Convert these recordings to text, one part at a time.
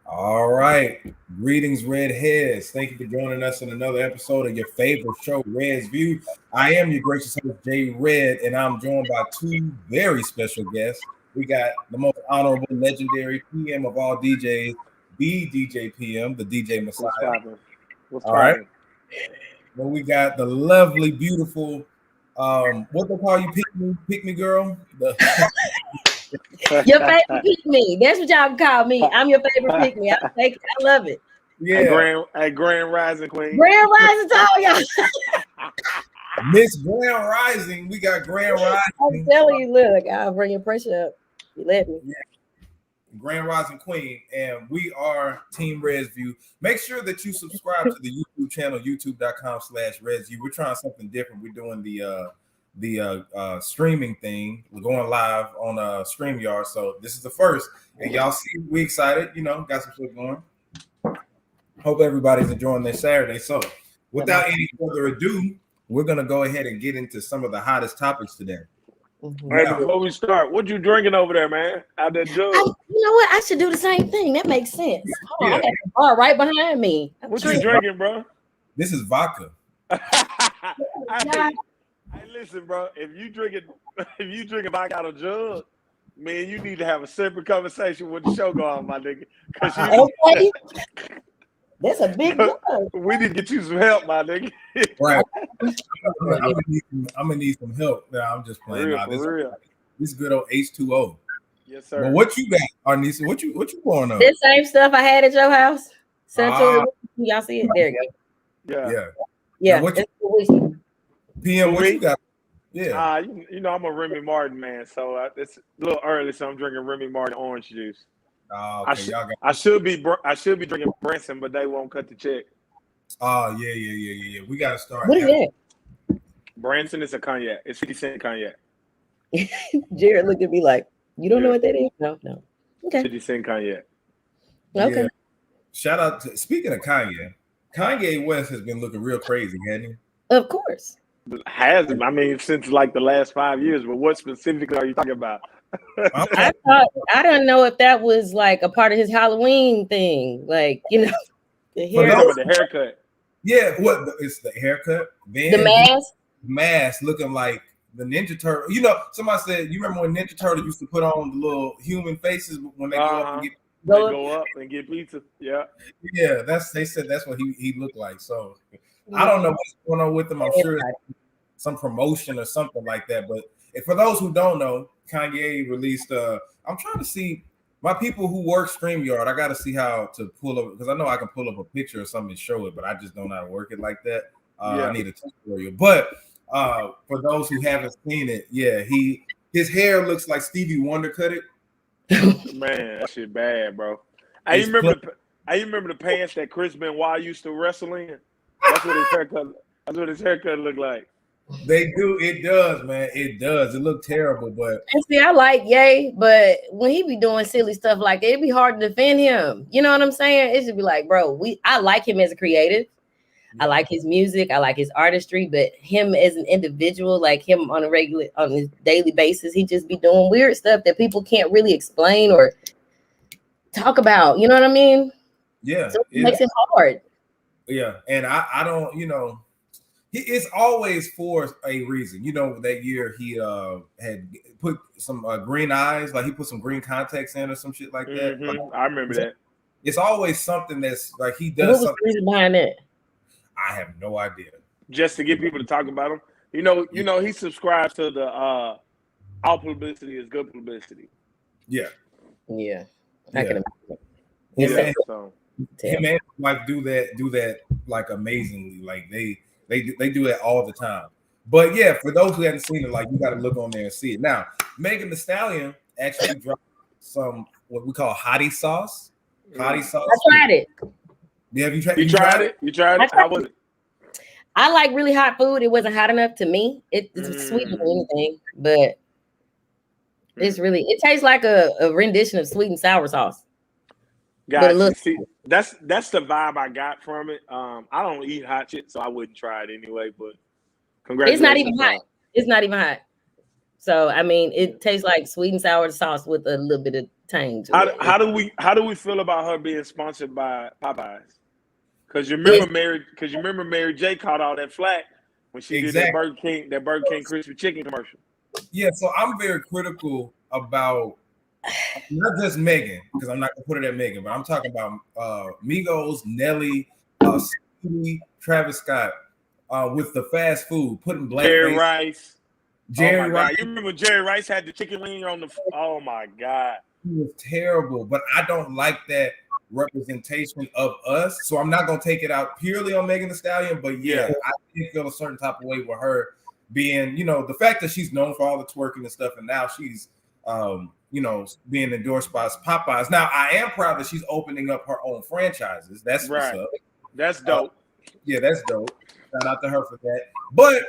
All right. Greetings, Redheads. Thank you for joining us in another episode of your favorite show, Red's View. I am your gracious host, Jay Red, and I'm joined by two very special guests. We got the most honorable, legendary PM of all DJs, the DJ PM, the DJ Messiah. What's poppin'? What's All right. poppin'? Then we got the lovely, beautiful, what they call you, pick me girl? Your favorite pick me. That's what y'all call me. I'm your favorite pick me. I love it. Yeah. Grand Rising Queen. Grand Rising to all y'all. Miss Grand Rising. We got Grand Rising. I'm telling you, look, I'll bring your pressure up. You let me. Yeah. Grand Rising Queen, and we are Team Red's View. Make sure that you subscribe to the YouTube channel, youtube.com/RedsView. We're trying something different. We're doing the streaming thing. We're going live on StreamYard, so this is the first. And y'all see, we excited. Got some shit going. Hope everybody's enjoying their Saturday. So, without any further ado, we're gonna go ahead and get into some of the hottest topics today. Hey, before we start, what you drinking over there, man? Out that jug? You know what? I should do the same thing. That makes sense. Hold on, I got the bar right behind me. What you drinking, bro? This is vodka. Hey, listen, bro. If you drinking vodka out of jug, man, you need to have a separate conversation with the show going, my nigga. Okay. That's a big jug. We need to get you some help, my nigga. Right. I'm gonna need some help. Now I'm just playing. This good old H2O. Yes, sir. Well, what you got, Arnisa? What you going on? This same stuff I had at your house. Y'all see it? There you go. Yeah. What PM? What you got? Yeah. I'm a Remy Martin man, so it's a little early, so I'm drinking Remy Martin orange juice. Okay. I should be drinking Branson, but they won't cut the check. Oh yeah. We gotta start. What is that? Branson is a cognac. It's 50-cent cognac. Jared looked at me like, you don't know what that is? No. Okay. 50-cent cognac. Okay. Yeah. Shout out to, speaking of Kanye West has been looking real crazy, hasn't he? Of course. Since like the last 5 years, but what specifically are you talking about? I don't know if that was like a part of his Halloween thing, like the haircut. Yeah, it's the haircut. Then the mask looking like the Ninja Turtle. Somebody said, you remember when Ninja Turtle used to put on the little human faces when they go up and get pizza. Yeah. Yeah, they said that's what he looked like. So I don't know what's going on with him. I'm sure it's some promotion or something like that. But for those who don't know, Kanye released I'm trying to see my people who work StreamYard. I got to see how to pull up, because I know I can pull up a picture or something and show it, but I just don't know how to work it like that. I need a tutorial. But for those who haven't seen it, his hair looks like Stevie Wonder cut it. Man, that shit bad, bro. I remember the pants that Chris Benoit used to wrestle in. That's what his haircut looked like. They do. It does, man. It does. It looked terrible, but see, I like Ye, but when he be doing silly stuff like that, it'd be hard to defend him. You know what I'm saying? It should be like, bro, I like him as a creative. I like his music. I like his artistry, but him as an individual, like him on a daily basis, he just be doing weird stuff that people can't really explain or talk about. You know what I mean? Yeah. So it makes it hard. Yeah. And I don't, it's always for a reason. That year he had put some green eyes, like he put some green contacts in or some shit like that. Mm-hmm. I remember that. It's always something that's like he does. What was something. The reason behind that? I have no idea. Just to get people to talk about him. He subscribes to the all publicity is good publicity. Yeah. Yeah. I can imagine. Yeah. So him and his wife do that like amazingly. Like they do that all the time. But yeah, for those who haven't seen it, like you got to look on there and see it. Now, Megan Thee Stallion actually dropped some what we call Hottie Sauce. Hottie Sauce. I tried it. Yeah, have you tried? You tried it? You tried it? How was it? I like really hot food. It wasn't hot enough to me. It's sweeter than anything, but it tastes like a rendition of sweet and sour sauce. See, that's the vibe I got from it. I don't eat hot shit, so I wouldn't try it anyway. But congratulations. It's not even hot. It's not even hot. So I mean, it tastes like sweet and sour sauce with a little bit of tang to it. How do we feel about her being sponsored by Popeyes? Because you remember Mary J caught all that flack when she did that Burger King crispy chicken commercial. Yeah, so I'm very critical about not just Megan, because I'm not gonna put it at Megan, but I'm talking about Migos, Nelly, Travis Scott, with the fast food, putting black Jerry Rice. Jerry Rice. God. You remember Jerry Rice had the chicken wing on the? Oh my God, he was terrible. But I don't like that representation of us, so I'm not gonna take it out purely on Megan Thee Stallion. But yeah, I did feel a certain type of way with her being, the fact that she's known for all the twerking and stuff, and now she's, being endorsed by Popeyes. Now I am proud that she's opening up her own franchises. That's what's up. That's dope. Yeah, that's dope. Shout out to her for that. But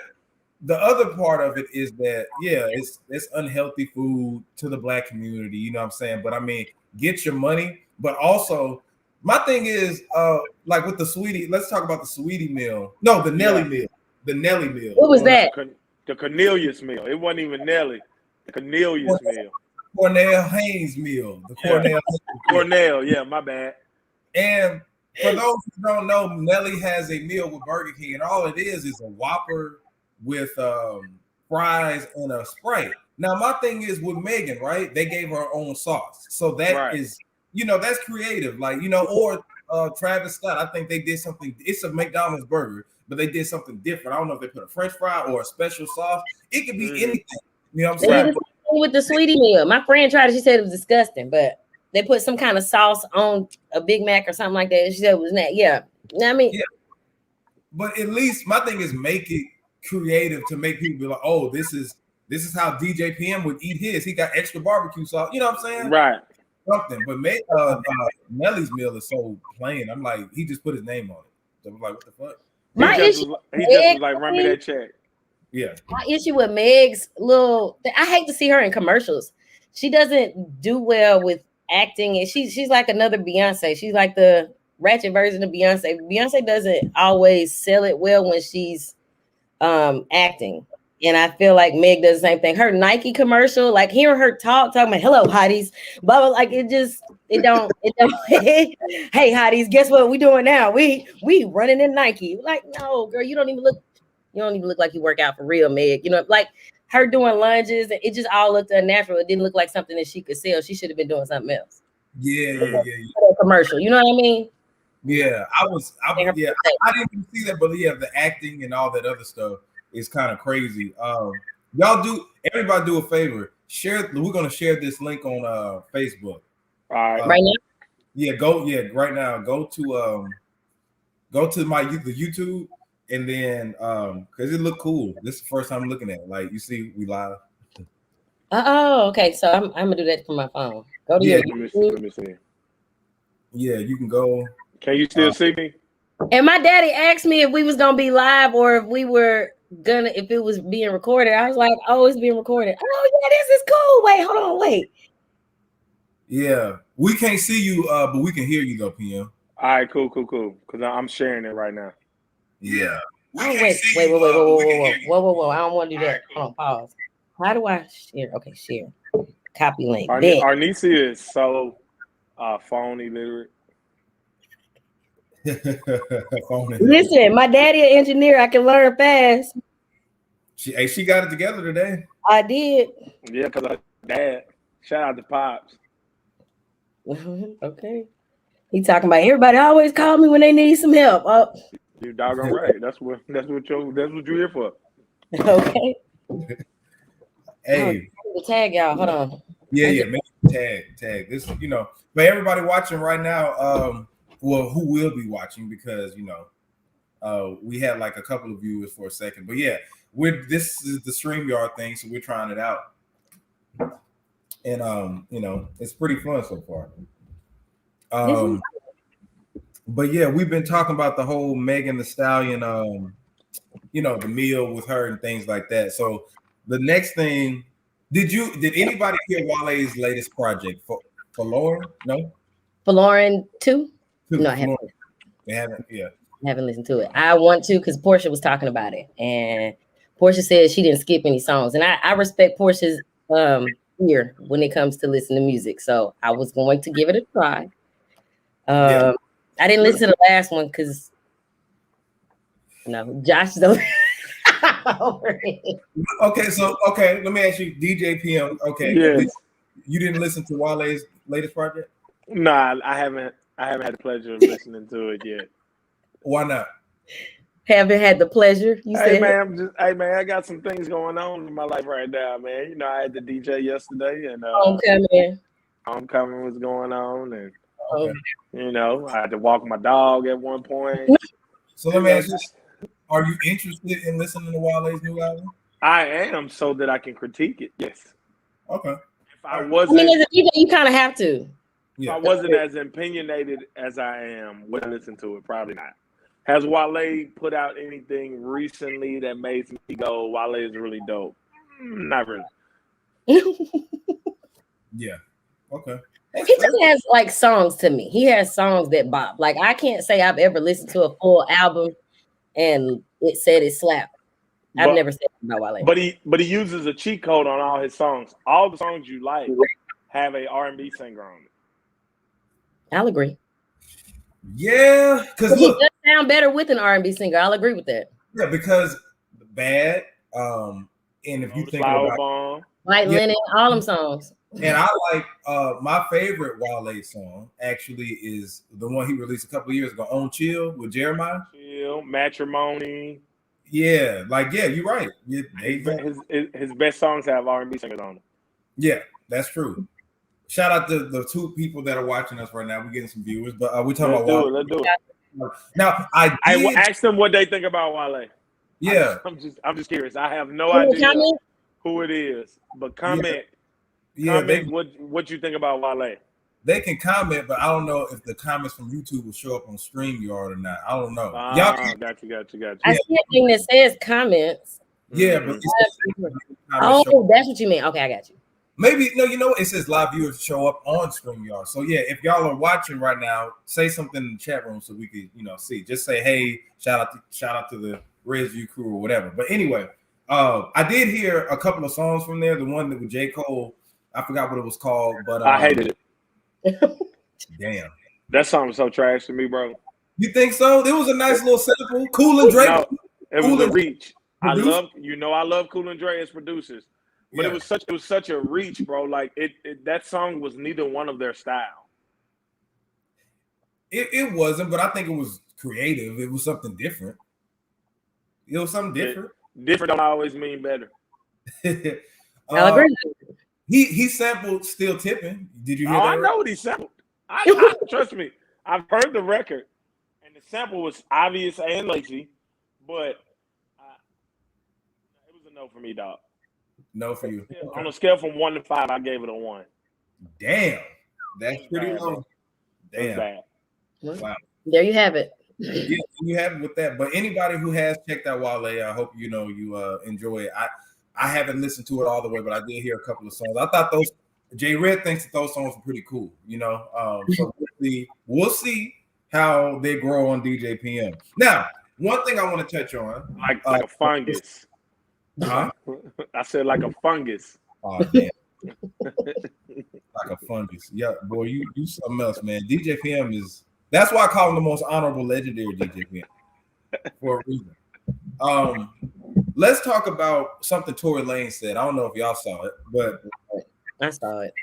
the other part of it is that, it's unhealthy food to the black community, you know what I'm saying? But I mean, get your money. But also, my thing is, like with the sweetie, let's talk about the sweetie meal. No, the Nelly meal. The Nelly meal. What was that? The Cornelius meal. It wasn't even Nelly. The Cornelius meal. Cornell Haynes meal. The Cornell, yeah, my bad. And for those who don't know, Nelly has a meal with Burger King, and all it is a Whopper with fries and a Sprite. Now, my thing is with Megan, right? They gave her own sauce. So that is, that's creative. Like, or Travis Scott, I think they did something. It's a McDonald's burger, but they did something different. I don't know if they put a French fry or a special sauce. It could be anything. You know what I'm saying? With the sweetie meal, my friend tried it. She said it was disgusting, but they put some kind of sauce on a Big Mac or something like that. She said it was not. Yeah, I mean, but at least my thing is make it creative to make people be like, oh, this is how DJ PM would eat his. He got extra barbecue sauce. You know what I'm saying? Right. Something. But Nelly's meal is so plain. I'm like, he just put his name on it. So I'm like, what the fuck? He just was like, run me that check. Yeah. My issue with Meg's I hate to see her in commercials. She doesn't do well with acting, and she's like another Beyonce. She's like the ratchet version of Beyonce. Beyonce doesn't always sell it well when she's acting. And I feel like Meg does the same thing. Her Nike commercial, like hearing her talking about hello hotties, blah, blah, like it don't hey hotties, guess what we doing now? We running in Nike. Like, no, girl, you don't even look like you work out for real, Meg. Like her doing lunges, it just all looked unnatural. It didn't look like something that she could sell. She should have been doing something else. Yeah. Commercial, you know what I mean? Yeah, I didn't even see that, but the acting and all that other stuff is kind of crazy. Everybody do a favor. We're gonna share this link on Facebook. All right. Right now? Yeah, right now. Go to the YouTube, and then because it look cool. This is the first time I'm looking at it. Like, you see, we live. Oh, okay. So I'm gonna do that from my phone. Go to your YouTube. Let me see. Yeah, you can go. Can you still see me? And my daddy asked me if we was gonna be live or if it was being recorded. I was like, oh, it's being recorded. Oh yeah, this is cool. Wait, hold on, wait. Yeah, we can't see you, but we can hear you though, PM. All right, cool. Because I'm sharing it right now. Yeah. Oh, wait. Whoa. I don't want to do that. Hold on, pause. How do I share? Okay, share. Copy link. Arnisia is so phone illiterate. Listen, my daddy an engineer. I can learn fast. She got it together today. I did. Yeah, because I dad. Shout out to Pops. Okay. He talking about everybody always call me when they need some help. Oh. You doggone right. That's what you're here for. Okay. Hey. Tag y'all. Hold on. Yeah. Make tag. This, but everybody watching right now, who will be watching, because we had like a couple of viewers for a second. But yeah, this is the StreamYard thing, so we're trying it out. And it's pretty fun so far. But yeah, we've been talking about the whole Megan Thee Stallion, the meal with her and things like that. So the next thing, did anybody hear Wale's latest project for Lauren? No? For Lauren too? No, I haven't. They haven't, yeah. I haven't listened to it. I want to, because Portia was talking about it. And Portia said she didn't skip any songs, and I respect Portia's ear when it comes to listen to music. So I was going to give it a try. I didn't listen to the last one because Josh don't. Okay, so let me ask you, DJ PM. Okay, yes. You didn't listen to Wale's latest project? Nah, I haven't had the pleasure of listening to it yet. Why not? Haven't had the pleasure. You hey said, man, I got some things going on in my life right now, man. You know, I had the DJ yesterday, and homecoming was going on, and you know, I had to walk my dog at one point. So let me ask you, are you interested in listening to Wale's new album? I am, so that I can critique it. Yes. Okay. If I wasn't, as a DJ, you kind of have to. If I wasn't as opinionated as I am, would I listen to it? Probably not. Has Wale put out anything recently that makes me go, Wale is really dope? Not really. Yeah. Okay. He just has like songs to me. He has songs that bop. Like I can't say I've ever listened to a full album and it said it slapped. I've never said that about Wale. But he uses a cheat code on all his songs. All the songs you like have a R&B singer on it. I'll agree. Yeah, because he does sound better with an R&B singer. I'll agree with that. Yeah, because Bad, and if you think about White Linen, all them songs. And I like my favorite Wale song actually is the one he released a couple of years ago, On Chill with Jeremiah. Chill, Matrimony. Yeah, you're right. His best songs have R&B singers on them. Yeah, that's true. Shout out to the two people that are watching us right now. We're getting some viewers, but we're talking about Wale. Let's do it. Now, I asked them what they think about Wale. Yeah, I'm just curious. I have no idea who it is, but comment. Yeah, comment what you think about Wale. They can comment, but I don't know if the comments from YouTube will show up on StreamYard or not. I don't know. Got you. I see a thing that says comments. Yeah, but that's what you mean. Okay, I got you. Maybe it says live viewers show up on StreamYard. So yeah, if y'all are watching right now, say something in the chat room so we could see. Just say hey, shout out to the Res View crew or whatever. But anyway, I did hear a couple of songs from there. The one that with J. Cole, I forgot what it was called, but I hated it. Damn, that song was so trash to me, bro. You think so? There was a nice little sample. Cool and Dre. No, it was a reach. I love Cool and Dre as producers. But it was such a reach, bro. Like that song was neither one of their style. It wasn't, but I think it was creative. It was something different. It was something different. Different don't always mean better. I agree. He sampled Still Tipping. Did you hear that? I know what he sampled. I trust me. I've heard the record, and the sample was obvious and lazy, but it was a no for me, dog. No for you. On a scale from 1 to 5, I gave it a 1. Damn, that's pretty low. Damn. Wow. There you have it. Yeah, you have it with that. But anybody who has checked out Wale, I hope you enjoy it. I haven't listened to it all the way, but I did hear a couple of songs. I thought J Red thinks that those songs were pretty cool. So we'll see how they grow on DJ PM. Now, one thing I want to touch on, like a fungus. Huh? I said like a fungus. Oh damn. Like a fungus. Yeah, boy, you something else, man. DJ PM that's why I call him the most honorable legendary DJ PM for a reason. Let's talk about something Tory Lanez said. I don't know if y'all saw it, but I saw it.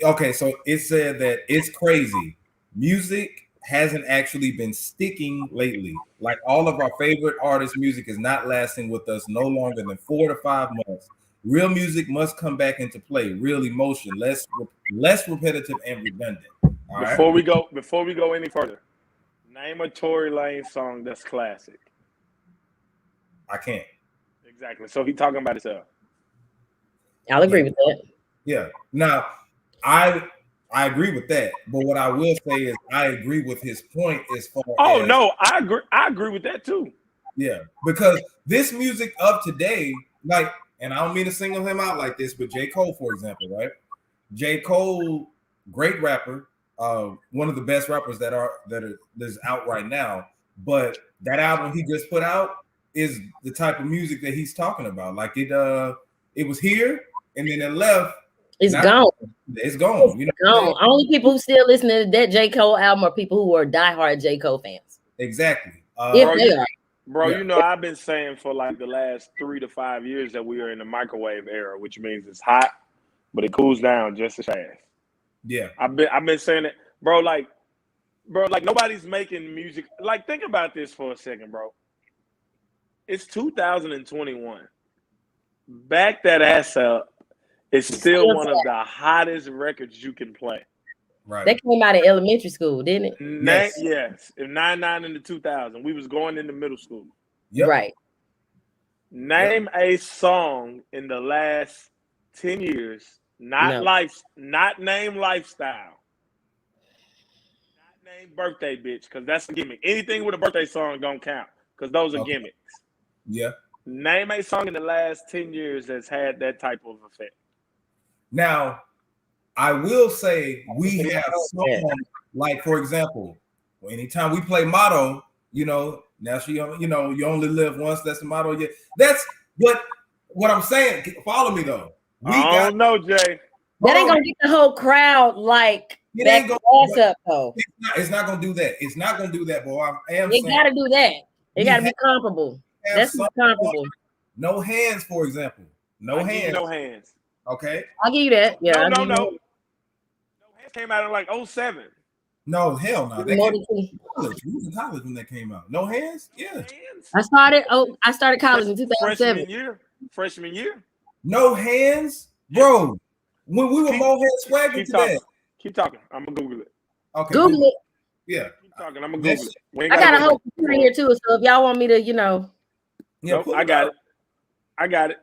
Okay, so it said that it's crazy. Music hasn't actually been sticking lately. Like all of our favorite artists' music is not lasting with us no longer than 4 to 5 months. Real music must come back into play. Real emotion, less repetitive and redundant. Before we go any further, name a Tory Lanez song that's classic. I can't. Exactly. So he talking about himself. I'll agree with that. Yeah. Now, I agree with that, but what I will say is I agree with his point as far as no, I agree with that too. Yeah, because this music of today, like, and I don't mean to single him out like this, but J. Cole, for example, right? J. Cole, great rapper, one of the best rappers that's out right now. But that album he just put out, is the type of music that he's talking about. Like it was here and then it left. It's gone. It's gone. You know, gone. Only people who still listen to that J. Cole album are people who are diehard J. Cole fans. Exactly. Bro, you know, I've been saying for like the last 3 to 5 years that we are in the microwave era, which means it's hot, but it cools down just as fast. Yeah. I've been saying it, bro. Like nobody's making music. Like, think about this for a second, bro. It's 2021. Back That Ass Up is still one of the hottest records you can play. Right. That came out of elementary school, didn't it? Yes. In 99 into 2000, we was going into middle school. Yep. Right. Name a song in the last 10 years, not name lifestyle. Not name birthday, bitch, because that's a gimmick. Anything with a birthday song don't count, because those are gimmicks. Yeah. Name a song in the last 10 years that's had that type of effect. Now, I will say we have songs, like, for example, anytime we play Motto, you know, you only live once. That's the motto. Yeah, that's what I'm saying. Follow me though. I don't know, Jay. That ain't gonna get the whole crowd like back ass up though. It's not gonna do that. It's not gonna do that, boy. It gotta do that. It gotta be comparable. That's comparable. No hands, for example. No hands. No hands. Okay. I'll give you that. Yeah. No. No hands came out in like 07. No, hell no. We was in college when that came out. No hands? Yeah. I started college in 2007. Freshman year. No hands? Bro. When we were more head swagging to that. Keep talking. I'm gonna Google it. Okay. Google it. Yeah. Keep talking. I'm gonna Google it. I got a whole computer here too. So if y'all want me to, Yeah, nope, I got it. I got it.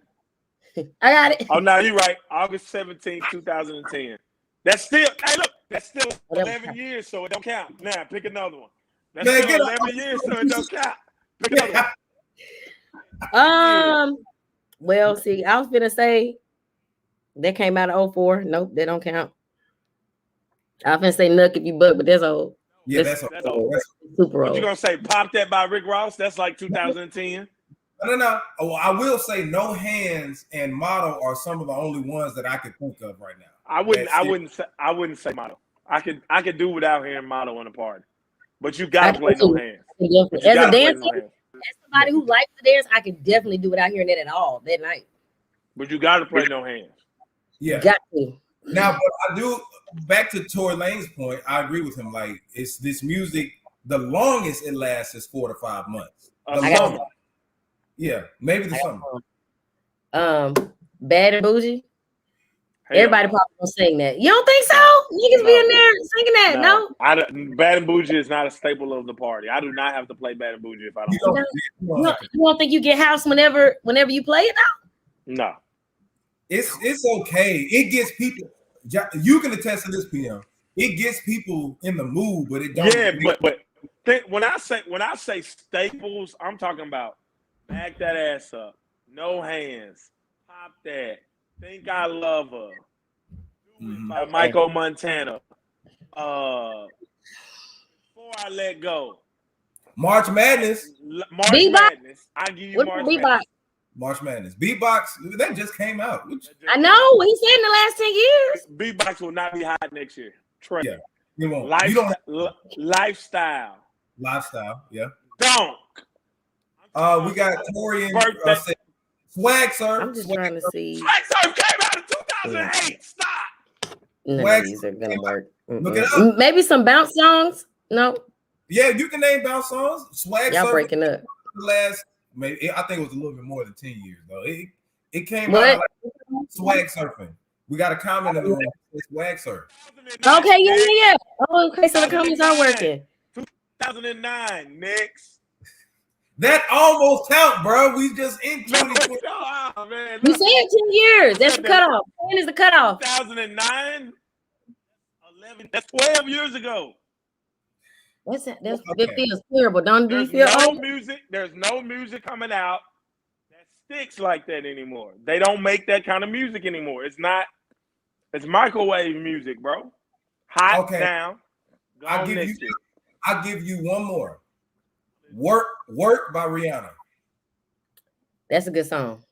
Oh, no, you're right. August 17, 2010. That's still, hey, look, that's still 11 years, so it don't count. Now, pick another one. That's still 11 years, so it don't count. Pick another one. Well, see, I was gonna say that came out of 04. Nope, that don't count. I was gonna say Nuck If You Buck, but that's old. Yeah, that's old. That's super old. What you gonna say? Pop That by Rick Ross? That's like 2010. No. Oh, I will say No Hands and Motto are some of the only ones that I could think of right now. I wouldn't say Motto. I could do without hearing Motto in the party. But you gotta play No Hands. As a dancer, as somebody who likes to dance, I could definitely do without hearing that at all that night. But you gotta play No Hands. Yeah. Got to. Now, but I do, back to Tory Lane's point, I agree with him. Like, it's this music, the longest it lasts is 4 to 5 months. Yeah, maybe the summer. Bad and Bougie. Everybody probably gonna sing that. You don't think so? Niggas be in there singing that? No. Bad and Bougie is not a staple of the party. I do not have to play Bad and Bougie if I don't. You don't think you get house whenever you play it now? No. It's okay. It gets people. You can attest to this, PM. It gets people in the mood, but it don't. Yeah, but when I say staples, I'm talking about Back That Ass Up, No Hands, Pop That, Think I Love Her, by Michael Montana, Before I Let Go, March Madness. Madness. I give you March Madness. March Madness. Beatbox, that just came out. I know. He said in the last 10 years. Beatbox will not be hot next year. Yeah, it won't. Lifestyle. Yeah. Donk. We got Tory and Swag Surf. I'm just trying to see. Swag Surf came out in 2008. Stop. None of these are gonna work. Look it up. Maybe some bounce songs. No. Yeah, you can name bounce songs. Swag Y'all Surf breaking up. Maybe I think it was a little bit more than 10 years though. It came out like Swag Surfing. We got a comment in the room. Swag Surf. Okay, yeah. Oh, okay, so the comments are working. 2009, next. That almost count, bro. We just in 2020. Oh, man. You said 10 years. That's the cutoff. 10 is the cutoff. 2009, 11. That's 12 years ago. It feels terrible. Don't you feel old? There's no music coming out that sticks like that anymore. They don't make that kind of music anymore. It's microwave music, bro. Hot down. I'll give you one more. Work by Rihanna. That's a good song.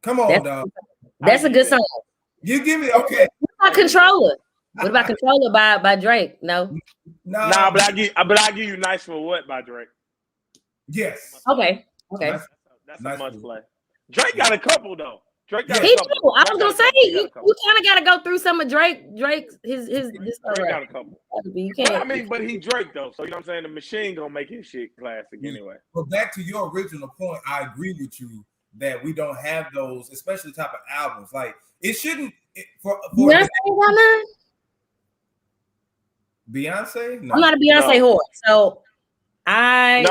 Come on, dog. That's a good song. You give me okay. What about Controller? What about Controller by Drake? No. Nah, but I give you Nice for What by Drake. Yes. Okay. That's a must play. Drake got a couple though. Drake got He a couple. do. I was gonna say you kind of got to go through some of Drake's his Drake got a couple. You can't. But I mean, but he Drake though, so you know what I'm saying. The machine gonna make his shit classic anyway. But back to your original point, I agree with you that we don't have those, especially type of albums. Like it shouldn't for Beyonce. No. I'm not a Beyonce whore, so I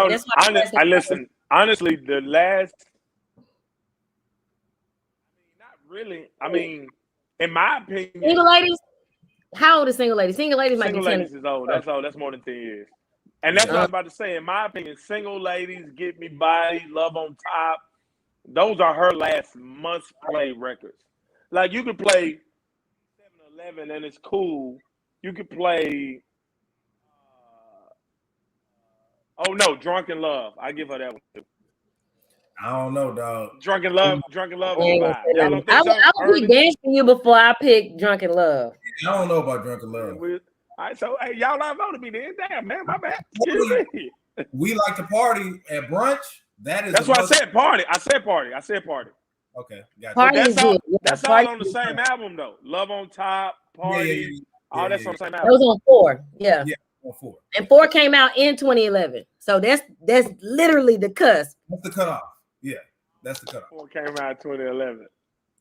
listen. Honestly, the last. Not really. I mean, in my opinion, single ladies. How old is single ladies? Single ladies might be 10. Ladies is old. That's old. That's more than 10 years. And that's what I was about to say. In my opinion, Single Ladies, Get Me Body, Love on Top. Those are her last must-play records. Like you could play 7-Eleven and it's cool. You could play. Drunken Love. I give her that one too. I don't know, dog. Drunken Love is a vibe. I would be dancing you before I pick Drunken Love. I don't know about Drunken Love. All right, so hey, y'all not voted me then. Damn, man, my bad. We like to party at brunch. That's what I said. Party. I said party. Okay, gotcha. That's all on the same album though. Love on Top, Party. All that's on the same album. That was on 4. Yeah. On 4. And 4 came out in 2011. So that's literally the cusp. That's the cutoff. Yeah, that's the cutoff. 4 came out in 2011.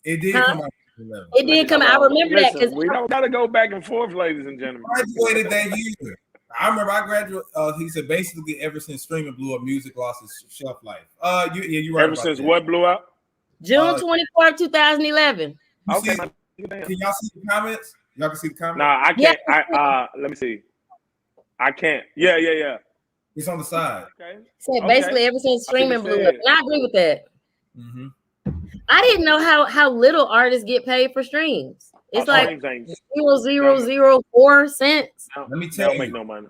It did come out in 2011. It did come out. I remember that because we don't gotta go back and forth, ladies and gentlemen. I graduated that year. I remember I graduated. He said basically ever since streaming blew up, music lost its shelf life. You're right. Ever since what blew up? June 24th, 2011. Okay. Can y'all see the comments? Y'all can see the comments? Nah, I can't. Let me see. I can't. Yeah. It's on the side. Okay. So basically, ever since streaming blew up, and I agree with that. Mm-hmm. I didn't know how little artists get paid for streams. It's like 0.004 cents. Let me tell you, make no money.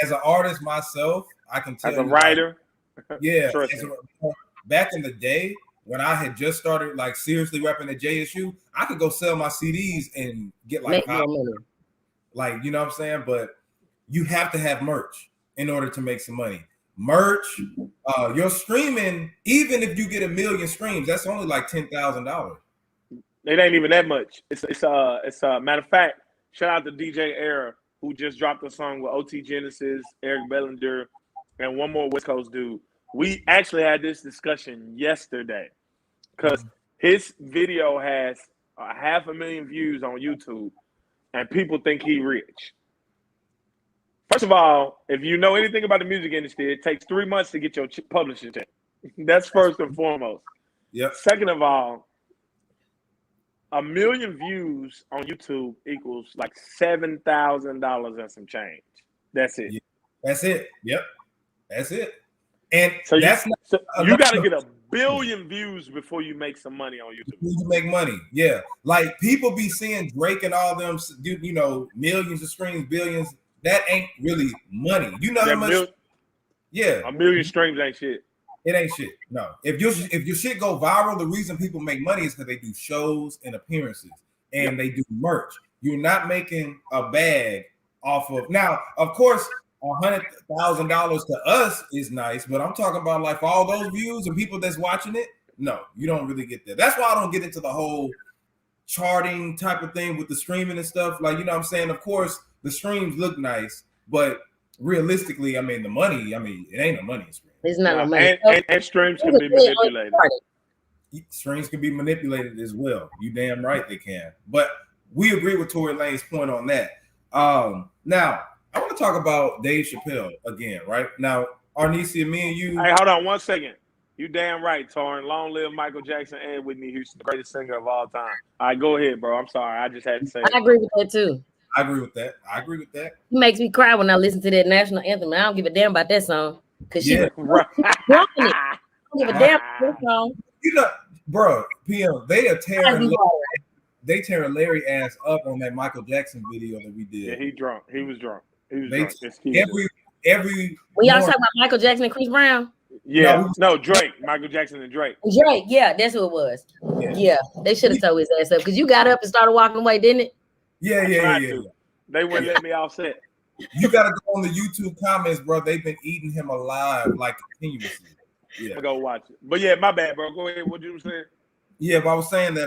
As an artist myself, I can tell as a writer. Yeah, back in the day when I had just started like seriously rapping at JSU, I could go sell my CDs and get like money. Like, you know what I'm saying? But you have to have merch in order to make some money. Merch, your streaming, even if you get 1 million streams, that's only like $10,000. It ain't even that much. It's matter of fact, shout out to DJ Era, who just dropped a song with OT Genesis, Eric Bellinger, and one more West Coast dude. We actually had this discussion yesterday because his video has 500,000 views on YouTube, and people think he rich. First of all, if you know anything about the music industry, it takes 3 months to get your publishing check. That's first and foremost. Yep. Second of all, 1 million views on YouTube equals like $7,000 and some change. That's it. Yeah, that's it. Yep. That's it. And so that's you got to get 1 billion views before you make some money on YouTube. You make money. Yeah. Like people be seeing Drake and all them, you know, millions of streams, billions. That ain't really money. You know how much? Yeah. 1 million streams ain't shit. It ain't shit. No. If your shit go viral, the reason people make money is because they do shows and appearances and they do merch. You're not making a bag off of. Now, of course, $100,000 to us is nice, but I'm talking about like for all those views and people that's watching it. No, you don't really get that. That's why I don't get into the whole charting type of thing with the streaming and stuff. Like, you know what I'm saying? Of course, the streams look nice, but realistically, I mean, the money, it ain't no money in streams. It's not no money. And streams can be manipulated. Streams can be manipulated as well. You damn right they can. But we agree with Tory Lane's point on that. Now, I want to talk about Dave Chappelle again, right? Now, Arnesia, me and you. Hey, hold on 1 second. You damn right, Torrin. Long live Michael Jackson and Whitney Houston, the greatest singer of all time. All right, go ahead, bro. I'm sorry. I just had to say I agree with that, too. I agree with that. It makes me cry when I listen to that national anthem. I don't give a damn about that song. Because she right. I don't give a damn about that song. You know, bro, PM, they tearing Larry ass up on that Michael Jackson video that we did. Yeah, he drunk. He was drunk. Every when y'all talk about Michael Jackson and Chris Brown. Yeah, no, Drake, Michael Jackson and Drake. Drake, yeah, that's who it was. Yeah, they should have told his ass up because you got up and started walking away, didn't it? Yeah. They wouldn't let me offset. You got to go on the YouTube comments, bro. They've been eating him alive like continuously. Yeah, I go watch it. But yeah, my bad, bro. Go ahead. What you were saying? Yeah, but I was saying that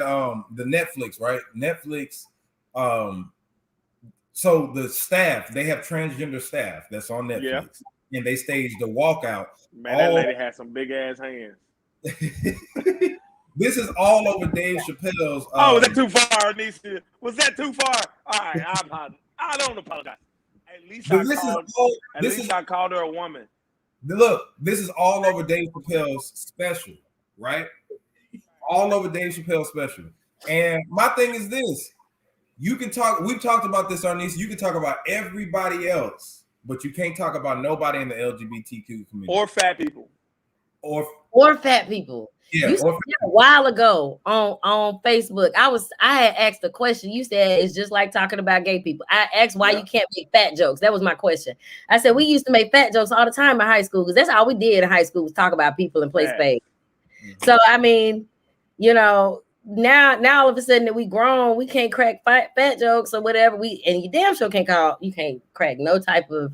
the Netflix, right? Netflix, so the staff, they have transgender staff that's on Netflix, and they staged the walkout. Man, that lady had some big ass hands. This is all over Dave Chappelle's. Was that too far, Nisha? Was that too far? All right, I don't apologize. At least I called her a woman. Look, this is all over Dave Chappelle's special, right? All over Dave Chappelle's special. And my thing is this. You can talk, we've talked about this on this. You can talk about everybody else, but you can't talk about nobody in the LGBTQ community. Or fat people. Or fat people. Yeah, you said a while ago on Facebook, I had asked a question. You said it's just like talking about gay people. I asked why you can't make fat jokes. That was my question. I said we used to make fat jokes all the time in high school because that's all we did in high school was talk about people and play spades. So I mean, you know, now all of a sudden that we grown, we can't crack fat jokes or whatever. And you damn sure can't crack no type of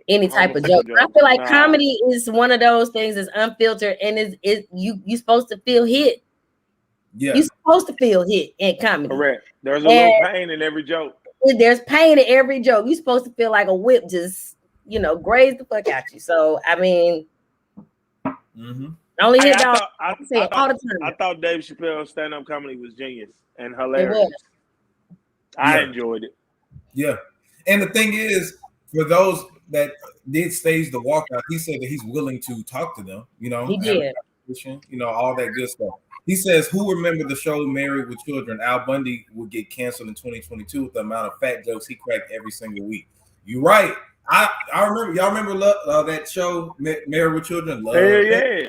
any type of joke. I feel like comedy is one of those things that's unfiltered and you supposed to feel hit. Yeah, you're supposed to feel hit in comedy. Correct. There's a little pain in every joke. There's pain in every joke. You're supposed to feel like a whip just, graze the fuck out you. So I mean, only hit dog. I say it all the time. I thought Dave Chappelle's stand-up comedy was genius and hilarious. I enjoyed it. Yeah, and the thing is, for those that did stage the walkout, he said that he's willing to talk to them, he did, all that good stuff. He says, who remember the show Married with Children? Al Bundy would get canceled in 2022 with the amount of fat jokes he cracked every single week. You're right. I remember, y'all remember that show Married with Children? Yeah.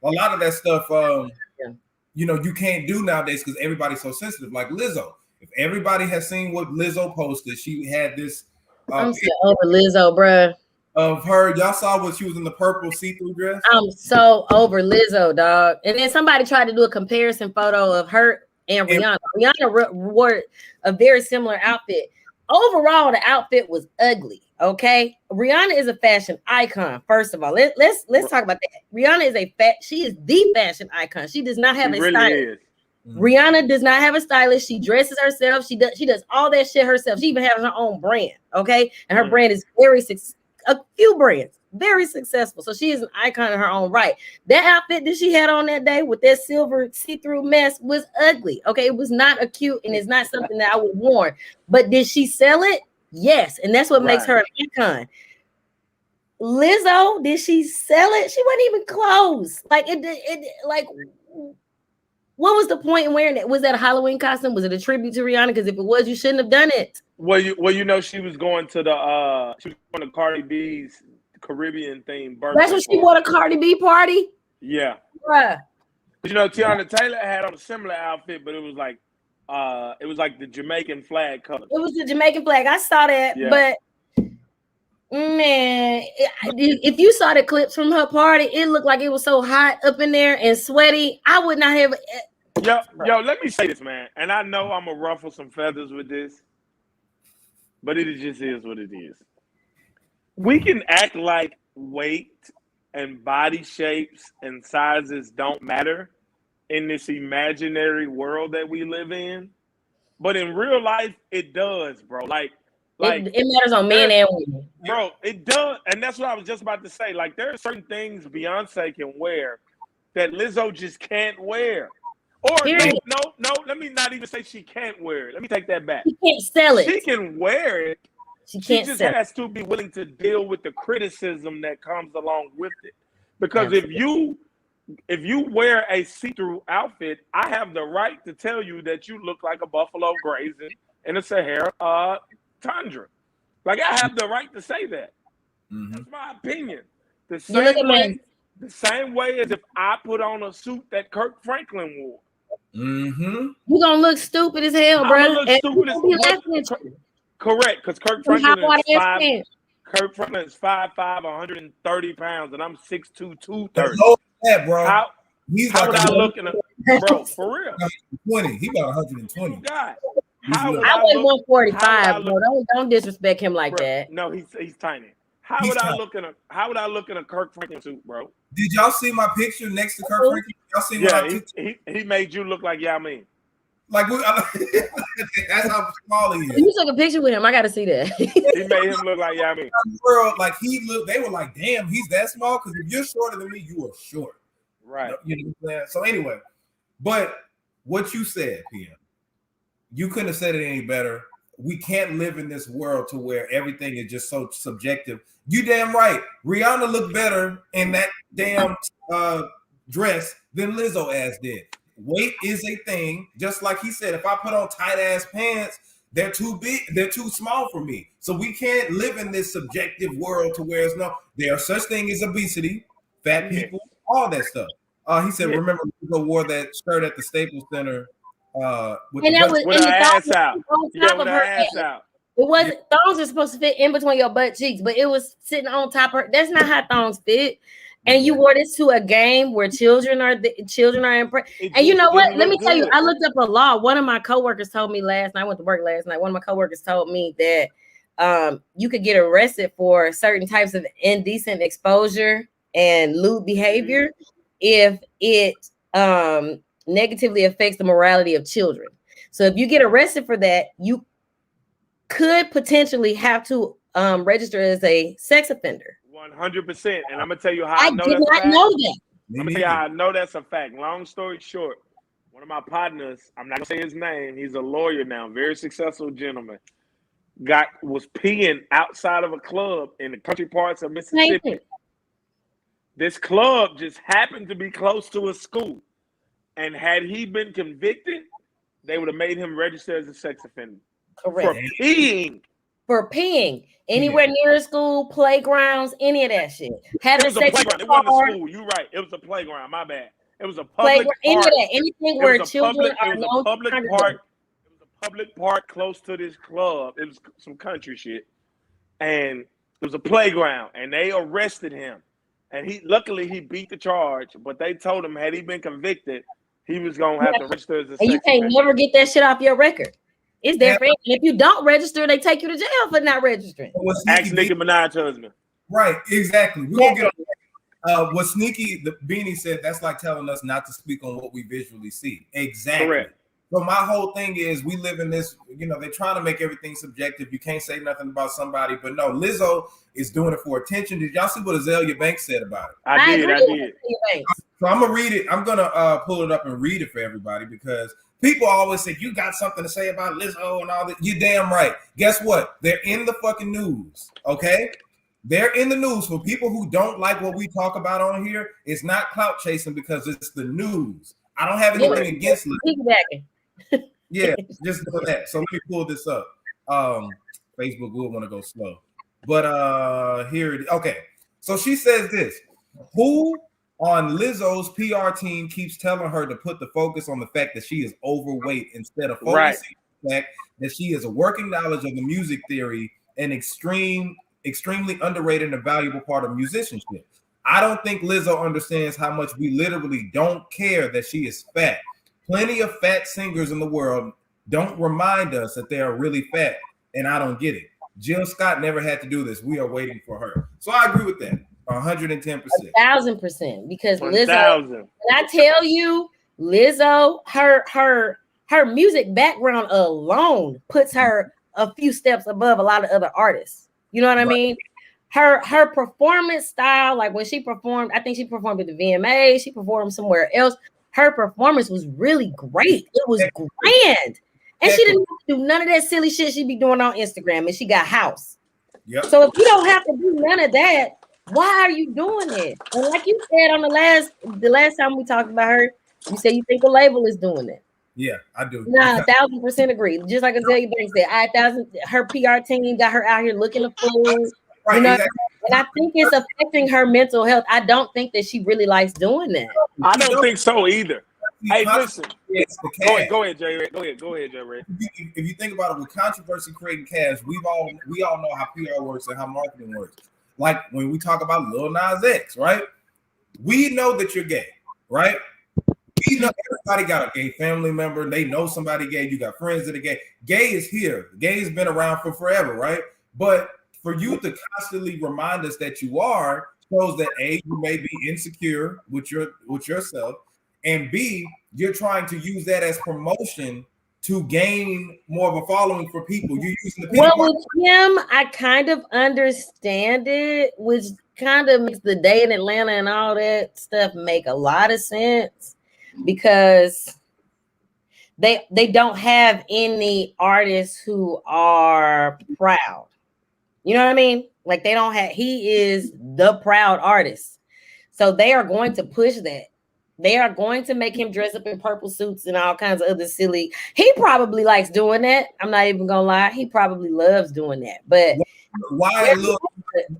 A lot of that stuff, you can't do nowadays because everybody's so sensitive. Like Lizzo. If everybody has seen what Lizzo posted, she had this. I'm so over Lizzo, bruh. Of her, y'all saw what she was in the purple see-through dress. I'm so over Lizzo, dog. And then somebody tried to do a comparison photo of her and Rihanna. Rihanna wore a very similar outfit. Overall, the outfit was ugly. Okay, Rihanna is a fashion icon. First of all, let's talk about that. Rihanna is she is the fashion icon. She does not have a stylist. Rihanna does not have a stylist. She dresses herself. She does all that shit herself. She even has her own brand. Okay, and her brand is a few brands, very successful. So she is an icon in her own right. That outfit that she had on that day with that silver see-through mess was ugly. Okay, it was not a cute, and it's not something that I would worn. But did she sell it? Yes, and that's what makes her an icon. Lizzo, did she sell it? She wasn't even close. What was the point in wearing it? Was that a Halloween costume? Was it a tribute to Rihanna? Because if it was, you shouldn't have done it. Well, she was going to Cardi B's Caribbean themed birthday. That's what she wore, a Cardi B party. Yeah, bruh. But Tiana Taylor had on a similar outfit, but it was like the Jamaican flag color. It was the Jamaican flag. I saw that, but man, if you saw the clips from her party, it looked like it was so hot up in there and sweaty. I would not have. Yo, let me say this, man. And I know I'm gonna ruffle some feathers with this, but it just is what it is. We can act like weight and body shapes and sizes don't matter in this imaginary world that we live in, but in real life, it does, bro. Like it matters on men and women, bro. It does, and that's what I was just about to say. Like, there are certain things Beyonce can wear that Lizzo just can't wear. Or no. Let me not even say she can't wear it. Let me take that back. She can't sell it. She can wear it. She just has to be willing to deal with the criticism that comes along with it. Because if you wear a see-through outfit, I have the right to tell you that you look like a buffalo grazing in a Sahara tundra. Like, I have the right to say that. That's my opinion. The same way as if I put on a suit that Kirk Franklin wore. You're gonna look stupid as hell, bro. Correct, because Kirk Franklin Kirk Franklin is 5'5", 130 pounds, and I'm 6'2", 230. That, bro. How would I look in a bro for real? 20. He about 120. God, I weigh 145, bro. Don't disrespect him like that. No, he's tiny. How would I look in a Kirk Franklin suit, bro? Did y'all see my picture next to Kirk Franklin? Y'all see what I took? He made you look like Yamin. Like that's how small he is. You took a picture with him. I gotta see that. He made him look like Yamin. Like they were like, damn, he's that small. Because if you're shorter than me, you are short. Right. You know what I'm saying? So anyway, but what you said, PM, you couldn't have said it any better. We can't live in this world to where everything is just so subjective. You damn right. Rihanna looked better in that damn dress than Lizzo ass did. Weight is a thing. Just like he said, if I put on tight ass pants, they're too big, they're too small for me. So we can't live in this subjective world to where there's such thing as obesity, fat people, all that stuff. He said, remember Lizzo wore that shirt at the Staples Center with her ass out. It wasn't, thongs are supposed to fit in between your butt cheeks, but it was sitting on top of her. That's not how thongs fit. And you wore this to a game where children are impressed. And you know what? Let me tell you, I looked up a law. One of my coworkers told me last night. I went to work last night. One of my coworkers told me that you could get arrested for certain types of indecent exposure and lewd behavior if it negatively affects the morality of children. So if you get arrested for that, you could potentially have to register as a sex offender. 100%. And I'm gonna tell you how I did not know that. I'm gonna tell you how I know that's a fact. Long story short, one of my partners, I'm not gonna say his name, he's a lawyer now, very successful gentleman, was peeing outside of a club in the country parts of Mississippi. This club just happened to be close to a school. And had he been convicted, they would have made him register as a sex offender. Correct. For peeing. Anywhere near a school, playgrounds, any of that shit. Having sex playground. It wasn't a school. You're right. It was a playground. My bad. It was a public park. Anything where children are known. It was a public park close to this club. It was some country shit. And it was a playground. And they arrested him. And luckily he beat the charge. But they told him had he been convicted, he was gonna have to register as a sex offender. And you can't never get that shit off your record. It's there for it. If you don't register, they take you to jail for not registering. Ask Nicki Minaj's husband. Right, exactly. We're gonna get on what Sneaky the Beanie said. That's like telling us not to speak on what we visually see. Exactly. Correct. So my whole thing is we live in this, they're trying to make everything subjective. You can't say nothing about somebody, but no, Lizzo is doing it for attention. Did y'all see what Azalea Banks said about it? I did. So I'm gonna read it. I'm gonna pull it up and read it for everybody because people always say you got something to say about Lizzo and all that. You're damn right. Guess what? They're in the fucking news. Okay, they're in the news. For people who don't like what we talk about on here, it's not clout chasing because it's the news. I don't have anything against Lizzo. Yeah, just doing that. So let me pull this up. Facebook will want to go slow, but here it is. Okay, so she says this: who on Lizzo's PR team keeps telling her to put the focus on the fact that she is overweight instead of focusing on the fact that she has a working knowledge of the music theory and extremely underrated and a valuable part of musicianship. I don't think Lizzo understands how much we literally don't care that she is fat. Plenty of fat singers in the world don't remind us that they are really fat, and I don't get it. Jill Scott never had to do this. We are waiting for her. So I agree with that. 110%. 1,000%. Because Lizzo, when I tell you, Lizzo, her music background alone puts her a few steps above a lot of other artists. You know what I mean? Her performance style, like when she performed, I think she performed at the VMA, she performed somewhere else. Her performance was really great. It was grand. And she didn't do none of that silly shit she be doing on Instagram. And she got house. Yep. So if you don't have to do none of that, why are you doing it? And like you said on the last time we talked about her, you said you think the label is doing it. Yeah, I do. Nah, 1,000% agree. Just like Azalea Banks said, her PR team got her out here looking a fool. Right, exactly. And I think it's affecting her mental health. I don't think that she really likes doing that. I don't think so either. Hey, listen. The Go ahead, Jay. Go ahead, Jay. If you think about it, with controversy creating cash, we all know how PR works and how marketing works. Like when we talk about Lil Nas X, right? We know that you're gay, right? We know everybody got a gay family member. They know somebody gay. You got friends that are gay. Gay is here. Gay has been around for forever, right? But for you to constantly remind us that you are shows that A, you may be insecure with yourself, and B, you're trying to use that as promotion to gain more of a following for people. You're using the people. Well, with him, I kind of understand it, which kind of makes the day in Atlanta and all that stuff make a lot of sense, because they don't have any artists who are proud. You know what I mean? Like they don't have, he is the proud artist. So they are going to push that. They are going to make him dress up in purple suits and all kinds of other silly. He probably likes doing that. I'm not even gonna lie. He probably loves doing that. But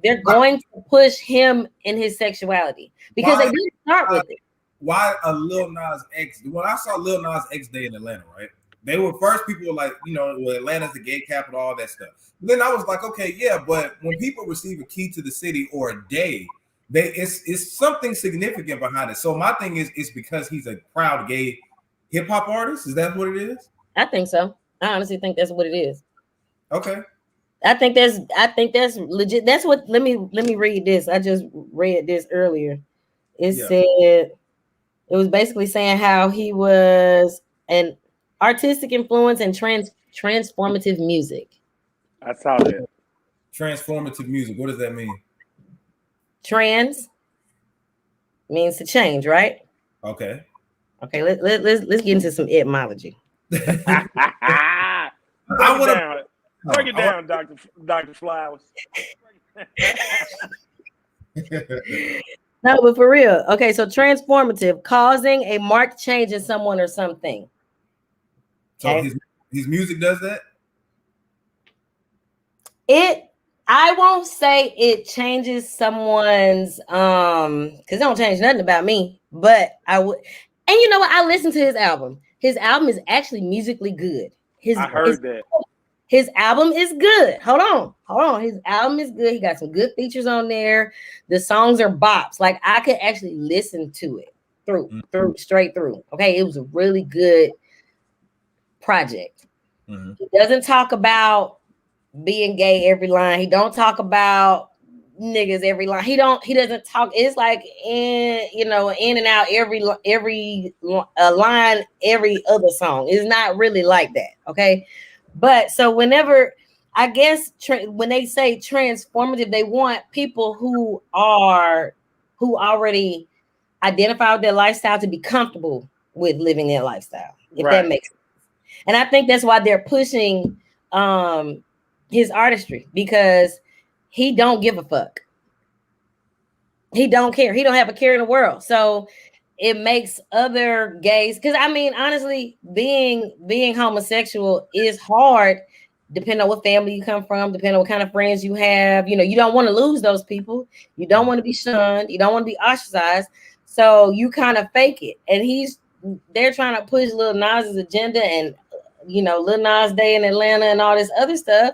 they're going to push him in his sexuality because they didn't start with it. Why a Lil Nas X? When I saw Lil Nas X Day in Atlanta, right? They were first people were like, Atlanta's the gay capital, all that stuff. But then I was like, okay, yeah, but when people receive a key to the city or a day, it's something significant behind it. So my thing is, it's because he's a proud gay hip hop artist. Is that what it is? I think so. I honestly think that's what it is. Okay. I think that's legit. That's what. Let me read this. I just read this earlier. It said it was basically saying how he was an artistic influence and transformative music. I saw that. Transformative music. What does that mean? Trans means to change, right? Okay. Okay. Let's get into some etymology. Break it down, Dr. Flowers. No, but for real. Okay, so transformative, causing a marked change in someone or something. So his music does that? I won't say it changes someone's because it don't change nothing about me, but I would. And you know what? I listened to his album. His album is actually musically good. I heard that. His album is good. Hold on. His album is good. He got some good features on there. The songs are bops. Like I could actually listen to it straight through. Okay, it was a really good project. Mm-hmm. He doesn't talk about being gay every line. He don't talk about niggas every line. He doesn't talk. It's like in and out every line, every other song. It's not really like that. Okay. But so whenever, I guess when they say transformative, they want people who already identify with their lifestyle to be comfortable with living their lifestyle, if that makes sense. And I think that's why they're pushing his artistry, because he don't give a fuck. He don't care. He don't have a care in the world. So it makes other gays, because I mean, honestly, being homosexual is hard, depending on what family you come from, depending on what kind of friends you have. You don't want to lose those people. You don't want to be shunned. You don't want to be ostracized. So you kind of fake it. And they're trying to push Lil Nas's agenda and Lil Nas Day in Atlanta and all this other stuff,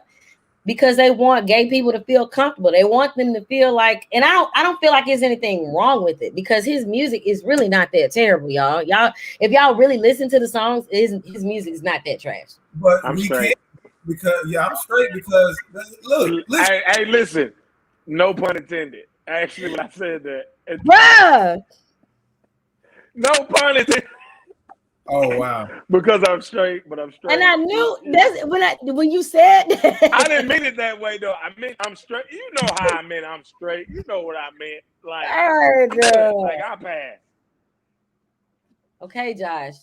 because they want gay people to feel comfortable. They want them to feel like, and I don't feel like there's anything wrong with it, because his music is really not that terrible, y'all. If y'all really listen to the songs, his music is not that trash. But I'm straight because I'm straight because look. Hey, listen. No pun intended. Actually, when I said that, bruh. No pun intended. Oh wow! Because I'm straight, but I'm straight. And I knew that's when you said that. I didn't mean it that way though. I meant I'm straight. You know how I meant I'm straight. You know what I meant. Like I passed. Okay, Josh.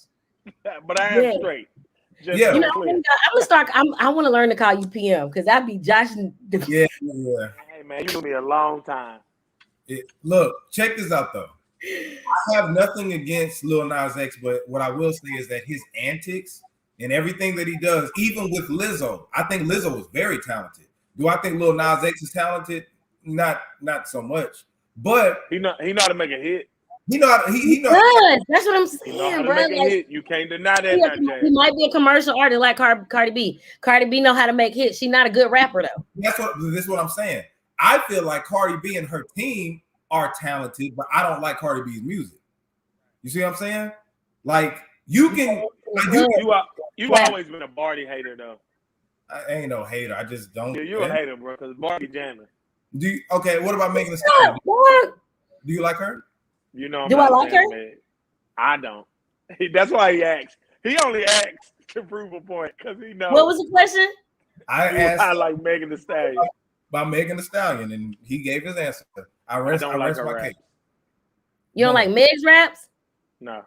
But I am straight. Just I'm gonna start. I want to learn to call you PM, because I be Josh. Yeah. Hey man, you knew me a long time. Look, check this out though. I have nothing against Lil Nas X, but what I will say is that his antics and everything that he does, even with Lizzo, I think Lizzo is very talented. Do I think Lil Nas X is talented? Not so much. But he know how to make a hit. He know how to, he know. Good. That's what I'm You know how saying, to bro. make a Like, hit. You can't deny that now, he James. might be a commercial artist like Cardi B. Cardi B know how to make hits. She's not a good rapper though. This is what I'm saying. I feel like Cardi B and her team are talented, but I don't like Cardi B's music. You see what I'm saying? Like you can, you always been a Barty hater though. I ain't no hater. I just don't. Yeah, you're a hater, bro, because Barty jamming. Okay, what about Megan Thee Stallion? Do you like her? You know, do I like her? Man. I don't. That's why he asked. He only asked to prove a point because he knows. What was the question? I like Megan Thee Stallion. By Megan Thee Stallion, and he gave his answer. I rest my case. You don't like Meg's raps? No.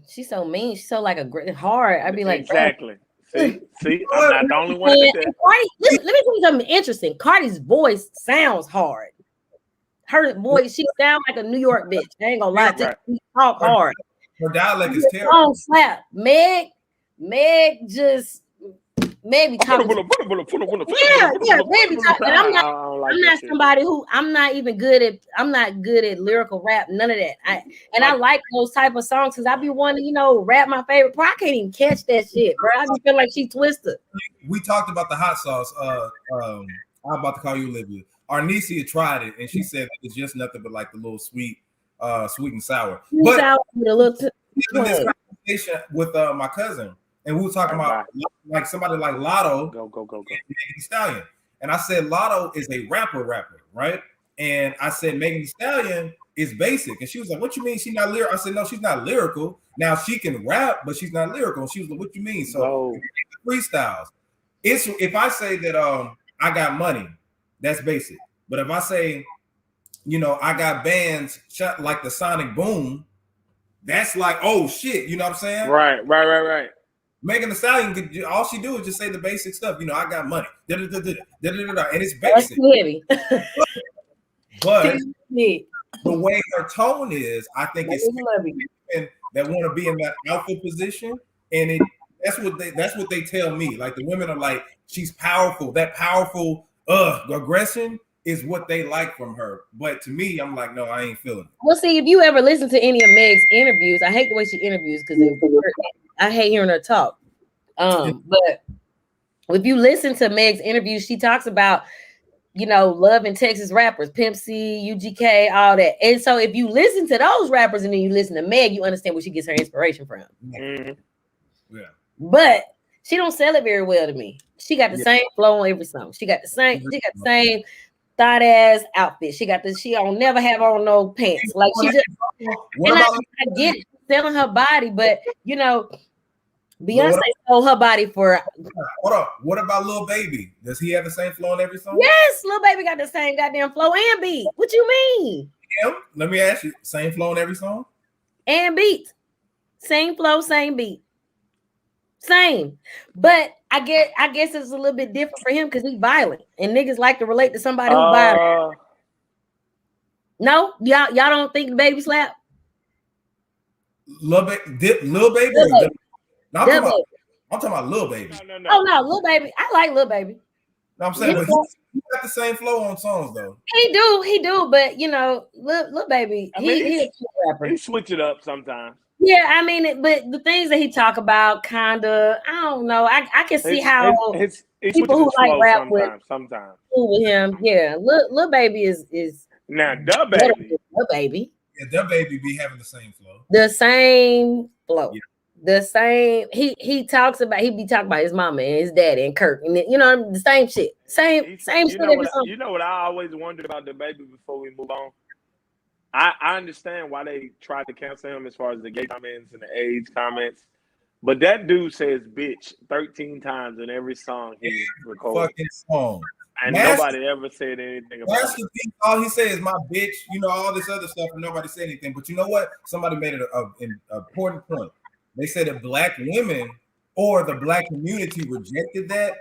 She's so mean. She's so like a great hard. I'd be like, exactly. See, I'm not the only one. Let me tell you something interesting. Cardi's voice sounds hard. Her voice, she sounds like a New York bitch. I ain't gonna lie to you. She talk hard. Her dialect is terrible. Don't slap. Meg just maybe talking. Yeah, maybe talking. And I'm not somebody who I'm not good at lyrical rap, none of that. I like those type of songs because I be wanting to, rap my favorite part. I can't even catch that shit, bro. I just feel like she twisted. We talked about the hot sauce. I'm about to call you Olivia. Arnesia tried it and she said it's just nothing but like the little sweet and sour. But sour with a little this conversation with my cousin. And we were talking about like somebody like Lotto, go. Megan Thee Stallion. And I said Lotto is a rapper, right? And I said Megan Thee Stallion is basic. And she was like, "What you mean she's not lyrical?" I said, "No, she's not lyrical. Now she can rap, but she's not lyrical." And she was like, "What you mean?" So freestyles. It's if I say that I got money, that's basic. But if I say, I got bands shot like the Sonic Boom, that's like, oh shit, you know what I'm saying? Right. Megan Thee Stallion, all she do is just say the basic stuff. I got money. And it's basic. That's heavy. But the way her tone is, I think it's women that want to be in that alpha position. And that's what they tell me. Like the women are like, she's powerful. That powerful aggression is what they like from her. But to me, I'm like, no, I ain't feeling it. Well, see, if you ever listen to any of Meg's interviews, I hate the way she interviews because I hate hearing her talk. But if you listen to Meg's interviews, she talks about, loving Texas rappers, Pimp C, UGK, all that. And so if you listen to those rappers and then you listen to Meg, you understand where she gets her inspiration from. Mm-hmm. Yeah. But she don't sell it very well to me. She got the same flow on every song. She got the same thought ass outfit. She don't never have on no pants. Like she just I get it, selling her body, but Beyonce sold her body for. Hold on. What about Lil Baby? Does he have the same flow on every song? Yes, Lil Baby got the same goddamn flow and beat. What you mean? Him? Let me ask you. Same flow on every song? And beat. Same flow, same beat. Same. But I guess it's a little bit different for him because he's violent. And niggas like to relate to somebody who's violent. No? Y'all don't think the Baby slap? Lil Baby? No, I'm talking about Lil Baby. No. Oh no, Lil Baby. I like Lil Baby. No, I'm saying, but he got the same flow on songs though. He do. But Lil Baby, he's a rapper. He switch it up sometimes. Yeah, I mean, but the things that he talk about, kinda, I don't know. I can see how people who like rap sometimes with him. Yeah, Lil Baby is now Lil Baby. Lil Baby. Yeah, Lil Baby be having the same flow. The same flow. Yeah. The same. He be talking about his mama and his daddy and Kirk, and the same shit. Same shit. You know what I always wondered about the Baby before we move on. I understand why they tried to cancel him as far as the gay comments and the AIDS comments, but that dude says "bitch" 13 times in every song he records. Fucking song. And nobody ever said anything about it. All he said is "my bitch," all this other stuff, and nobody said anything. But you know what? Somebody made it an important point. They said if black women or the black community rejected that,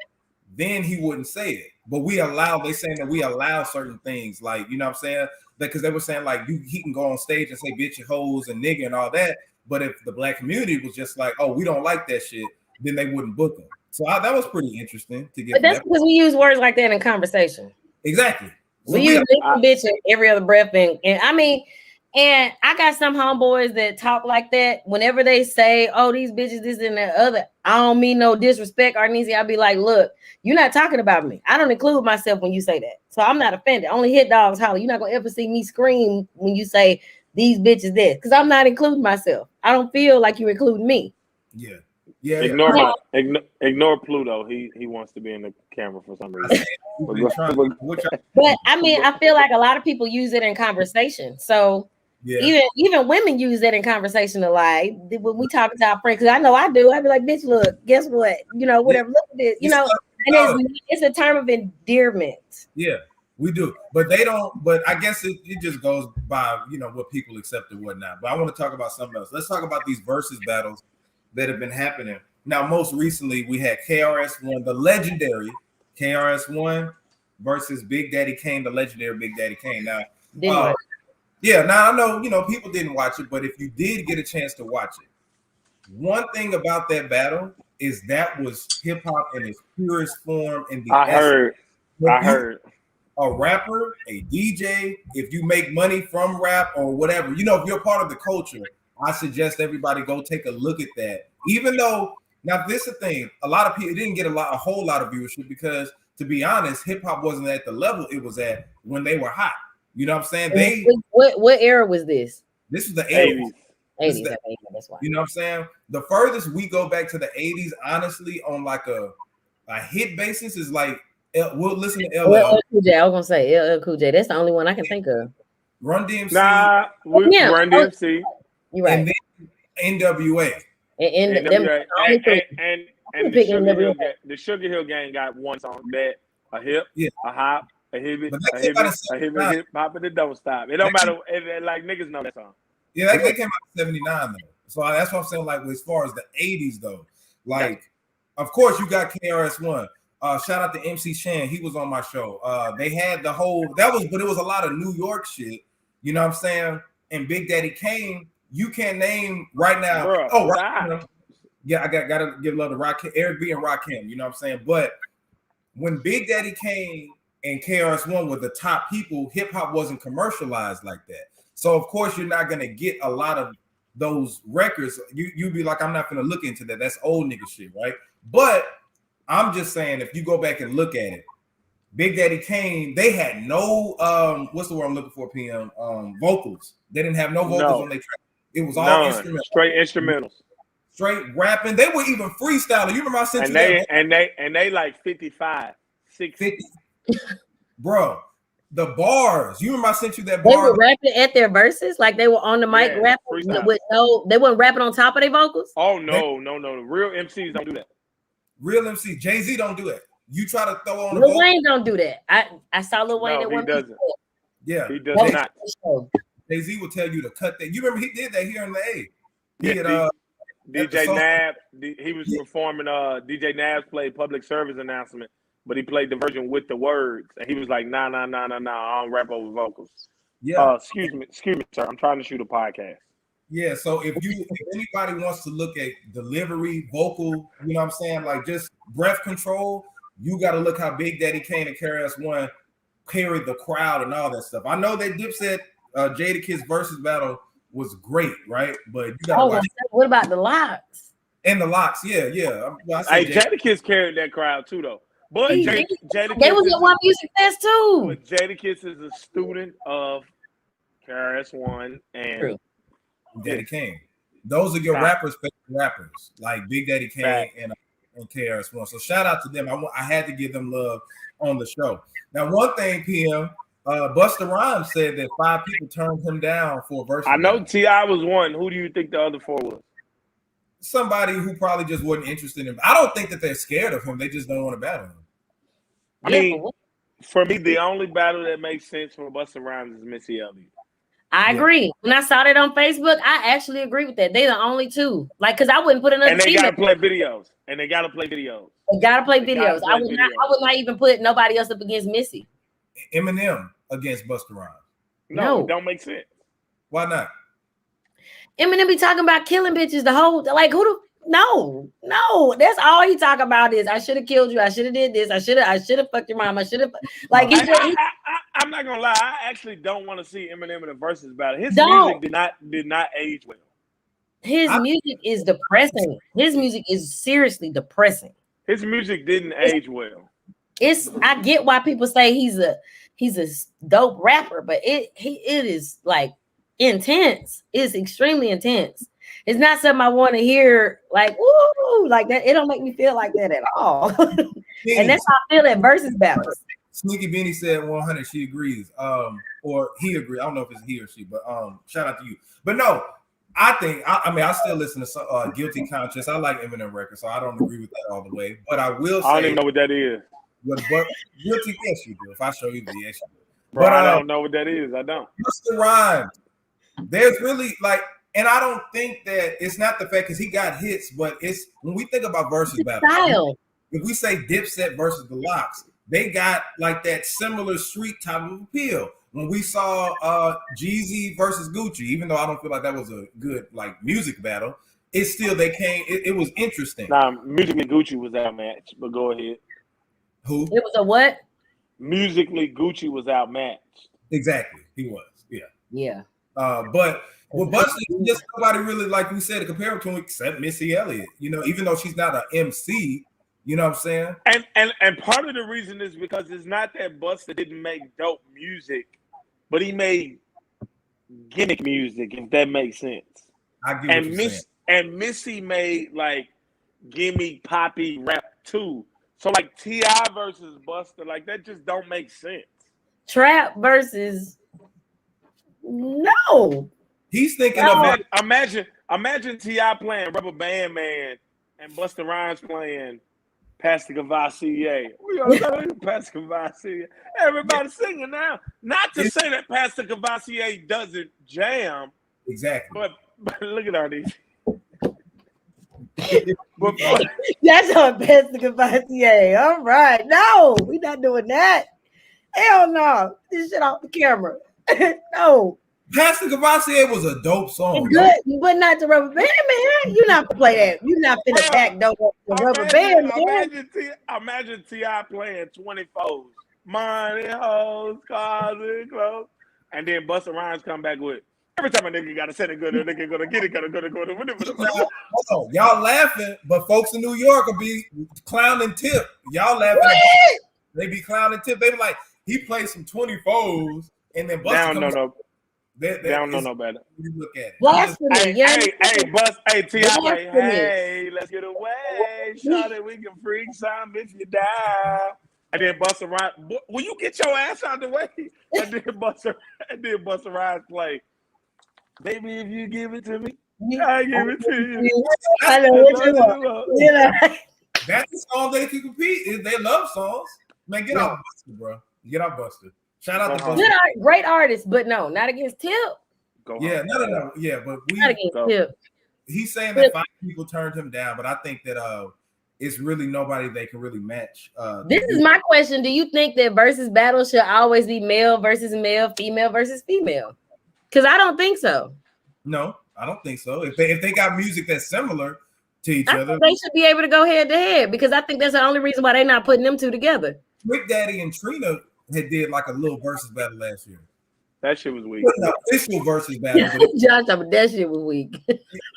then he wouldn't say it. But they saying that we allow certain things, like, you know what I'm saying? Because they were saying like he can go on stage and say bitch and hoes and nigga and all that. But if the black community was just like, oh, we don't like that shit, then they wouldn't book him. So that was pretty interesting to get. But that's because we use words like that in conversation. Exactly. So we use bitch in every other breath, and I mean, And I got some homeboys that talk like that. Whenever they say, "Oh, these bitches, this and that other," I don't mean no disrespect or anything. I'll be like, "Look, you're not talking about me. I don't include myself when you say that, so I'm not offended. Only hit dogs holler. You're not gonna ever see me scream when you say these bitches this, because I'm not including myself. I don't feel like you're including me." Yeah. Ignore Pluto. He wants to be in the camera for some reason. But I mean, I feel like a lot of people use it in conversation. So even women use that in conversation a lot. When we talk to our friends, because I know I do, I'd be like, "Bitch, look, guess what? You know, whatever. Look at this. You know." And it's a term of endearment. Yeah, we do, but they don't. But I guess it just goes by, you know, what people accept and whatnot. But I want to talk about something else. Let's talk about these versus battles that have been happening. Now, most recently, we had KRS-One, the legendary KRS-One versus Big Daddy Kane, the legendary Big Daddy Kane. Now, now I know, you know, people didn't watch it, but if you did get a chance to watch it, one thing about that battle is that was hip hop in its purest form. I heard. A rapper, a DJ, if you make money from rap or whatever, you know, if you're part of the culture, I suggest everybody go take a look at that. Even though, now this is the thing, a lot of people didn't get a whole lot of viewership because, to be honest, hip hop wasn't at the level it was at when they were hot. You know what I'm saying? What era was this? This was the 80s. 80s, that's why. You know what I'm saying? The furthest we go back to the 80s, honestly, on like a hit basis is like, we'll listen to LL Cool J. I was gonna say LL Cool J. That's the only one I can think of. Run DMC. Run DMC. You're right. And then NWA. And the Sugar Hill Gang got one song, that a hip, a hop, a hip, hop, and it don't stop. It don't matter. Like niggas know that song. Yeah, they came out in 79 though. So that's what I'm saying. Like as far as the 80s though, like of course you got KRS-One. Shout out to MC Shan. He was on my show. They had the whole but it was a lot of New York shit. You know what I'm saying? And Big Daddy Kane, you can't name right now. Rakim. Yeah, I gotta give love to Rakim, Eric B and Rakim. You know what I'm saying? But when Big Daddy Kane and KRS-One were the top people, hip hop wasn't commercialized like that. So of course you're not gonna get a lot of those records. You'd be like, I'm not gonna look into that. That's old nigga shit, right? But I'm just saying, if you go back and look at it, Big Daddy Kane, they had no what's the word I'm looking for, PM? Vocals. They didn't have no vocals on their track. It was all instrumental. Straight instrumentals. Straight rapping. They were even freestyling. You remember I sent you that? And they like 55, 60. Bro, the bars. You remember I sent you that bar? They were rapping at their verses, like they were on the mic rapping they weren't rapping on top of their vocals. Oh no. The real MCs don't do that. Real MC, Jay-Z don't do that. You try to throw on Lil Wayne don't do that. I saw Lil Wayne at one point. Yeah, he does not. Jay-Z will tell you to cut that. You remember he did that here in the A. DJ Nab, he was performing. DJ Nab played public service announcement, but he played the version with the words, and he was like, "Nah, I don't rap over vocals." Yeah. Excuse me, sir. I'm trying to shoot a podcast. Yeah, so if anybody wants to look at delivery, vocal, you know what I'm saying, like just breath control, you got to look how Big Daddy Kane and KRS-One carried the crowd and all that stuff. I know that Dipset Jadakiss versus battle was great, right? But you got to watch. What about the locks? And the locks, yeah. Jadakiss carried that crowd too, though. But Jadakiss, they was at One Music Fest too. But Jadakiss is a student of KRS-One and Daddy Kane. Those are your rappers, like Big Daddy Kane and KRS-One. So shout out to them. I had to give them love on the show. Now, one thing, PM, Busta Rhymes said that 5 people turned him down for a verse. I know T.I. was one. Who do you think the other 4 was? Somebody who probably just wasn't interested in him. I don't think that they're scared of him. They just don't want to battle him. I mean, for me, the only battle that makes sense for Busta Rhymes is Missy Elliott. I agree. When I saw that on Facebook, I actually agree with that. They're the only 2. Like, because I wouldn't put another. And they gotta play videos. They gotta play videos. I would not even put nobody else up against Missy. Eminem against Busta Rhymes. No, it don't make sense. Why not? Eminem be talking about killing bitches the whole no, that's all he talk about is I should have killed you, I should have did this, I should have fucked your mom, I should have like I I'm not gonna lie. I actually don't want to see Eminem in a versus battle. His Don't. music did not age well. His music is depressing. His music is seriously depressing. His music didn't age well. I get why people say he's a dope rapper, but it is like intense. It's extremely intense. It's not something I want to hear like woo like that. It don't make me feel like that at all. And that's how I feel at versus battles. Sneaky Beanie said 100. She agrees. Or he agrees. I don't know if it's he or she, but shout out to you. But no, I think I still listen to Guilty Conscience. I like Eminem records, so I don't agree with that all the way. But I will say I don't even know what that is. But Guilty, yes, you do. If I show you the yes, you do. Bro, But I don't know what that is. I don't. Mr. Rhymes, there's really like, and I don't think that it's not the fact because he got hits, but it's when we think about versus battles. If we say Dipset versus the Lox, they got like that similar street type of appeal. When we saw Jeezy versus Gucci, even though I don't feel like that was a good like music battle, it's still it was interesting. Nah, musically Gucci was outmatched, but go ahead. Who? It was a what? Musically, Gucci was outmatched. Exactly, he was. Yeah. Yeah. But with Busta, just nobody really, like we said, to compare him to except Missy Elliott. You know, even though she's not an MC. You know what I'm saying? And part of the reason is because it's not that Busta didn't make dope music, but he made gimmick music, if that makes sense. I get what you're saying. And Missy made like gimme poppy rap too. So like T.I. versus Busta, like that just don't make sense. Trap versus no. He's thinking of imagine T.I. playing Rubber Band Man and Busta Rhymes playing Pastor Cavassier. We gonna say Pastor Cavassier. Everybody singing now. Not to say that Pastor Cavassier doesn't jam. Exactly. But look at all these. That's on Pastor Cavassier. All right. No, we're not doing that. Hell no. This shit off the camera. No. Pastor Cavassier was a dope song. Good, but not the Rubber Band Man. You're not gonna play that. You're not finna back down the Rubber Band Man. Imagine T.I. playing 24s. Money, hoes, cars, and clothes. And then Busta Rhymes come back with every time a nigga gotta send it good, a nigga gonna get it, gonna go. Y'all laughing, but folks in New York will be clowning Tip. Y'all laughing. They be clowning Tip. They be like, he plays some 24s, and then Busta They don't know no better. You look at it. Hey, T.I. like, hey, let's get away. Shawty, we can freak some if you die. And then Busta Rhymes, will you get your ass out the way? And then Busta Rhymes play, baby, if you give it to me, I give it to you. I know what you want. Yeah. That's the song they can compete. They love songs. Man, get off Busta, bro. Get off Busta. Shout out to Busta. Great artist, but no, not against Tip. Yeah, no. Yeah, but not against Tip. He's saying that 5 people turned him down, but I think that it's really nobody they can really match. This is my question. Do you think that versus battle should always be male versus male, female versus female? Because I don't think so. No, I don't think so. If they got music that's similar to each other, they should be able to go head to head, because I think that's the only reason why they're not putting them two together. Big Daddy and Trina did like a little versus battle last year. That shit was weak. It wasn't an official versus battle. Josh, that shit was weak.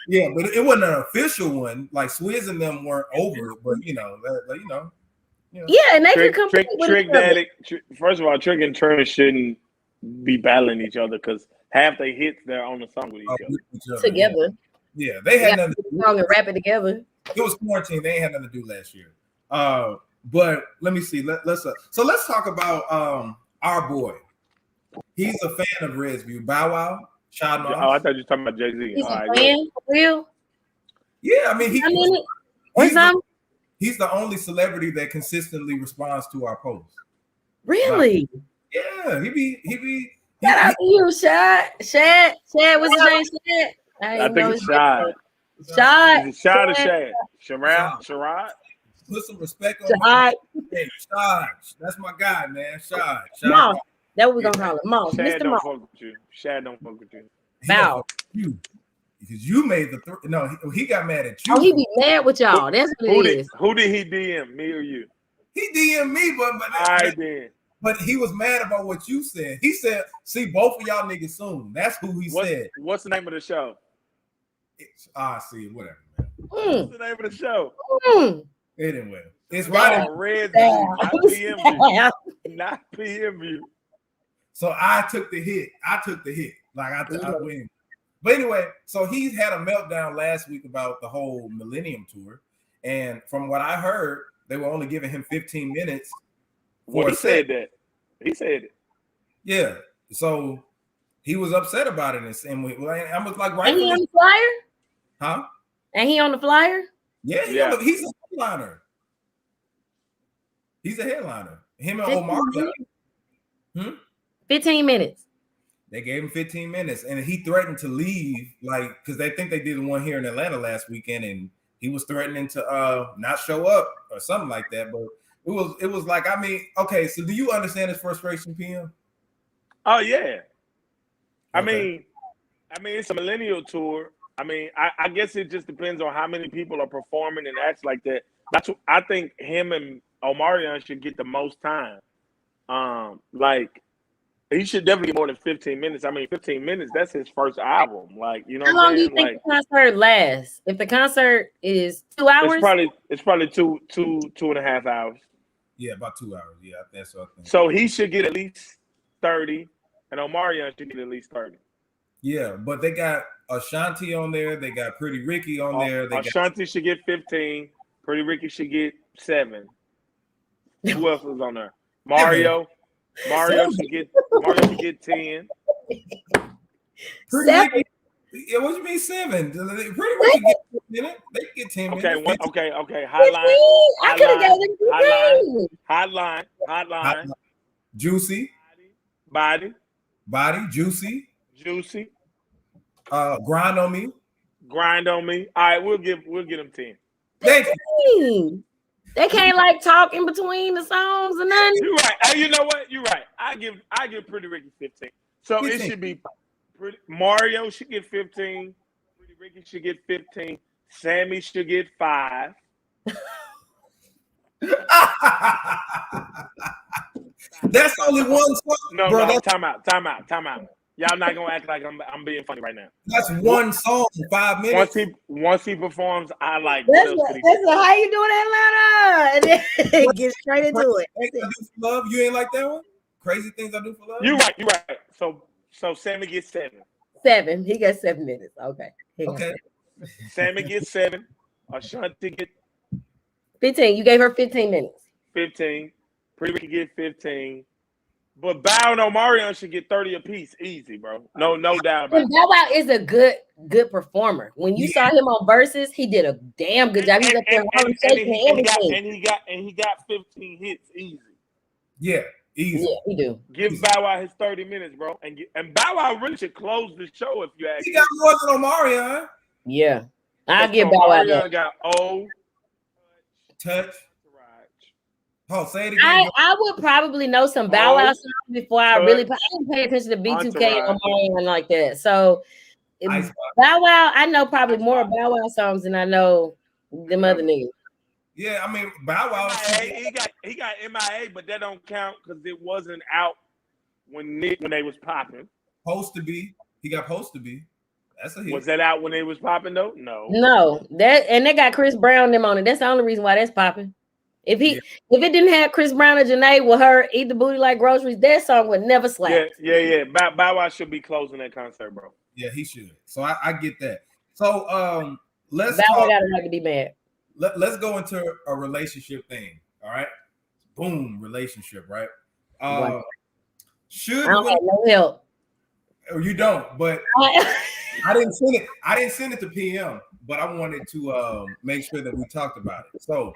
Yeah, but it wasn't an official one. Like Swizz and them weren't over it, but yeah, and they could come. Trick Daddy. First of all, Trick and Trina shouldn't be battling each other because half they hits they're on the song with each other. Together. Yeah, they had nothing to do. Song and rap it together. It was quarantine. They ain't had nothing to do last year. But let me see. Let's talk about our boy. He's a fan of Red's View. Bow Wow. Shout out. Oh, I thought you were talking about Jay-Z. He's a fan for real? Yeah, I mean he's the only celebrity that consistently responds to our posts. Really? Yeah, he be shout out to you, Shad. Shad, what's his name? Shad? I think it's Shad. Shad. Shad or Shad? Sharad? Put some respect on Shad. Hey, Shad. That's my guy, man. Shad. Moss. That's what we're gonna call him. Moss. Shad Mr. don't Moss. fuck with you. Shad don't fuck with you. Bow. Because you made he got mad at you. Oh, he be mad with y'all. That's what it is. Who did he DM? Me or you? He DM me, but I did. But he was mad about what you said. He said, "See both of y'all niggas soon." That's who he said. What's the name of the show? See, whatever. What's the name of the show? Anyway, it's right. Red View, not PMV. Not PMV. So I took the hit. Like I win. But anyway, so he had a meltdown last week about the whole Millennium Tour. And from what I heard, they were only giving him 15 minutes. Well, he said that. He said it. Yeah. So he was upset about it. And I was like, right. Ain't he on the flyer? Huh? Ain't he on the flyer? Yeah. He's a headliner. He's a headliner. Him and Omar. 15 minutes. They gave him 15 minutes, and he threatened to leave, like, because they think they did one here in Atlanta last weekend, and he was threatening to not show up or something like that. But it was like, I mean, okay, so do you understand his frustration, PM? Oh yeah. I mean, it's a millennial tour. I mean, I guess it just depends on how many people are performing and acts like that. That's what I think. Him and Omarion should get the most time. Like. He should definitely get more than 15 minutes. I mean, 15 minutes, that's his first album. Like, you know how long do you think the concert lasts? If the concert is 2 hours? It's probably two and a half hours. Yeah, about 2 hours. Yeah, that's what I think. So he should get at least 30, and Omarion should get at least 30. Yeah, but they got Ashanti on there. They got Pretty Ricky on there. Ashanti should get 15. Pretty Ricky should get 7. Who else was on there? Mario should get 10. Pretty Ricky, yeah, what you mean 7? Pretty Ricky get 10 minutes. They get 10 minutes. Okay. Hotline. Juicy. Body. Juicy. Grind on me. All right, we'll give him 10. Thank you. They can't like talk in between the songs or nothing. You're right. You know what? You're right. I give Pretty Ricky 15. So 15. It should be Mario should get 15. Pretty Ricky should get 15. Sammy should get 5. That's only one song. No, time out. Y'all not gonna act like I'm being funny right now. That's one song, 5 minutes. Once he performs, I like. That's how you do it, Atlanta. And then get straight into it. I do for love. You ain't like that one? Crazy Things I Do for Love. You're right. So Sammy gets 7. 7. He got 7 minutes. Okay. Sammy gets 7. Ashanti get 15. You gave her 15 minutes. 15. Pretty Ricky get 15. But Bow and Omarion should get 30 apiece. Easy, bro. No doubt about it. Bow Wow is a good performer. When you saw him on Versus, he did a damn good job. He's up there and he got 15 hits easy. Yeah, easy. Yeah, he do. Give Bow Wow his 30 minutes, bro. And Bow Wow really should close the show if you ask me. He got more than Omarion. Yeah. I'll give Bow Wow that. Omarion got Touch. Oh, say it again. I would probably know some Bow Wow songs before I really didn't pay attention to B2K and Omarion like that. So Bow Wow, I know probably more Bow Wow songs than I know them other niggas. Yeah, I mean Bow Wow. He got MIA, but that don't count because it wasn't out when they was popping. Supposed to be. He got supposed to be. That's a hit. Was that out when they was popping though? No. They got Chris Brown them on it. That's the only reason why that's popping. If it didn't have Chris Brown or Janae with her eat the booty like groceries, that song would never slap. Yeah. Bow Wow should be closing that concert, bro. Yeah, he should. So I get that. So let's Bow Wow got a right to be mad. Let's go into a relationship thing. All right. Boom, relationship, right? Should I don't have no help. You don't, but I didn't send it. I didn't send it to PM, but I wanted to make sure that we talked about it. So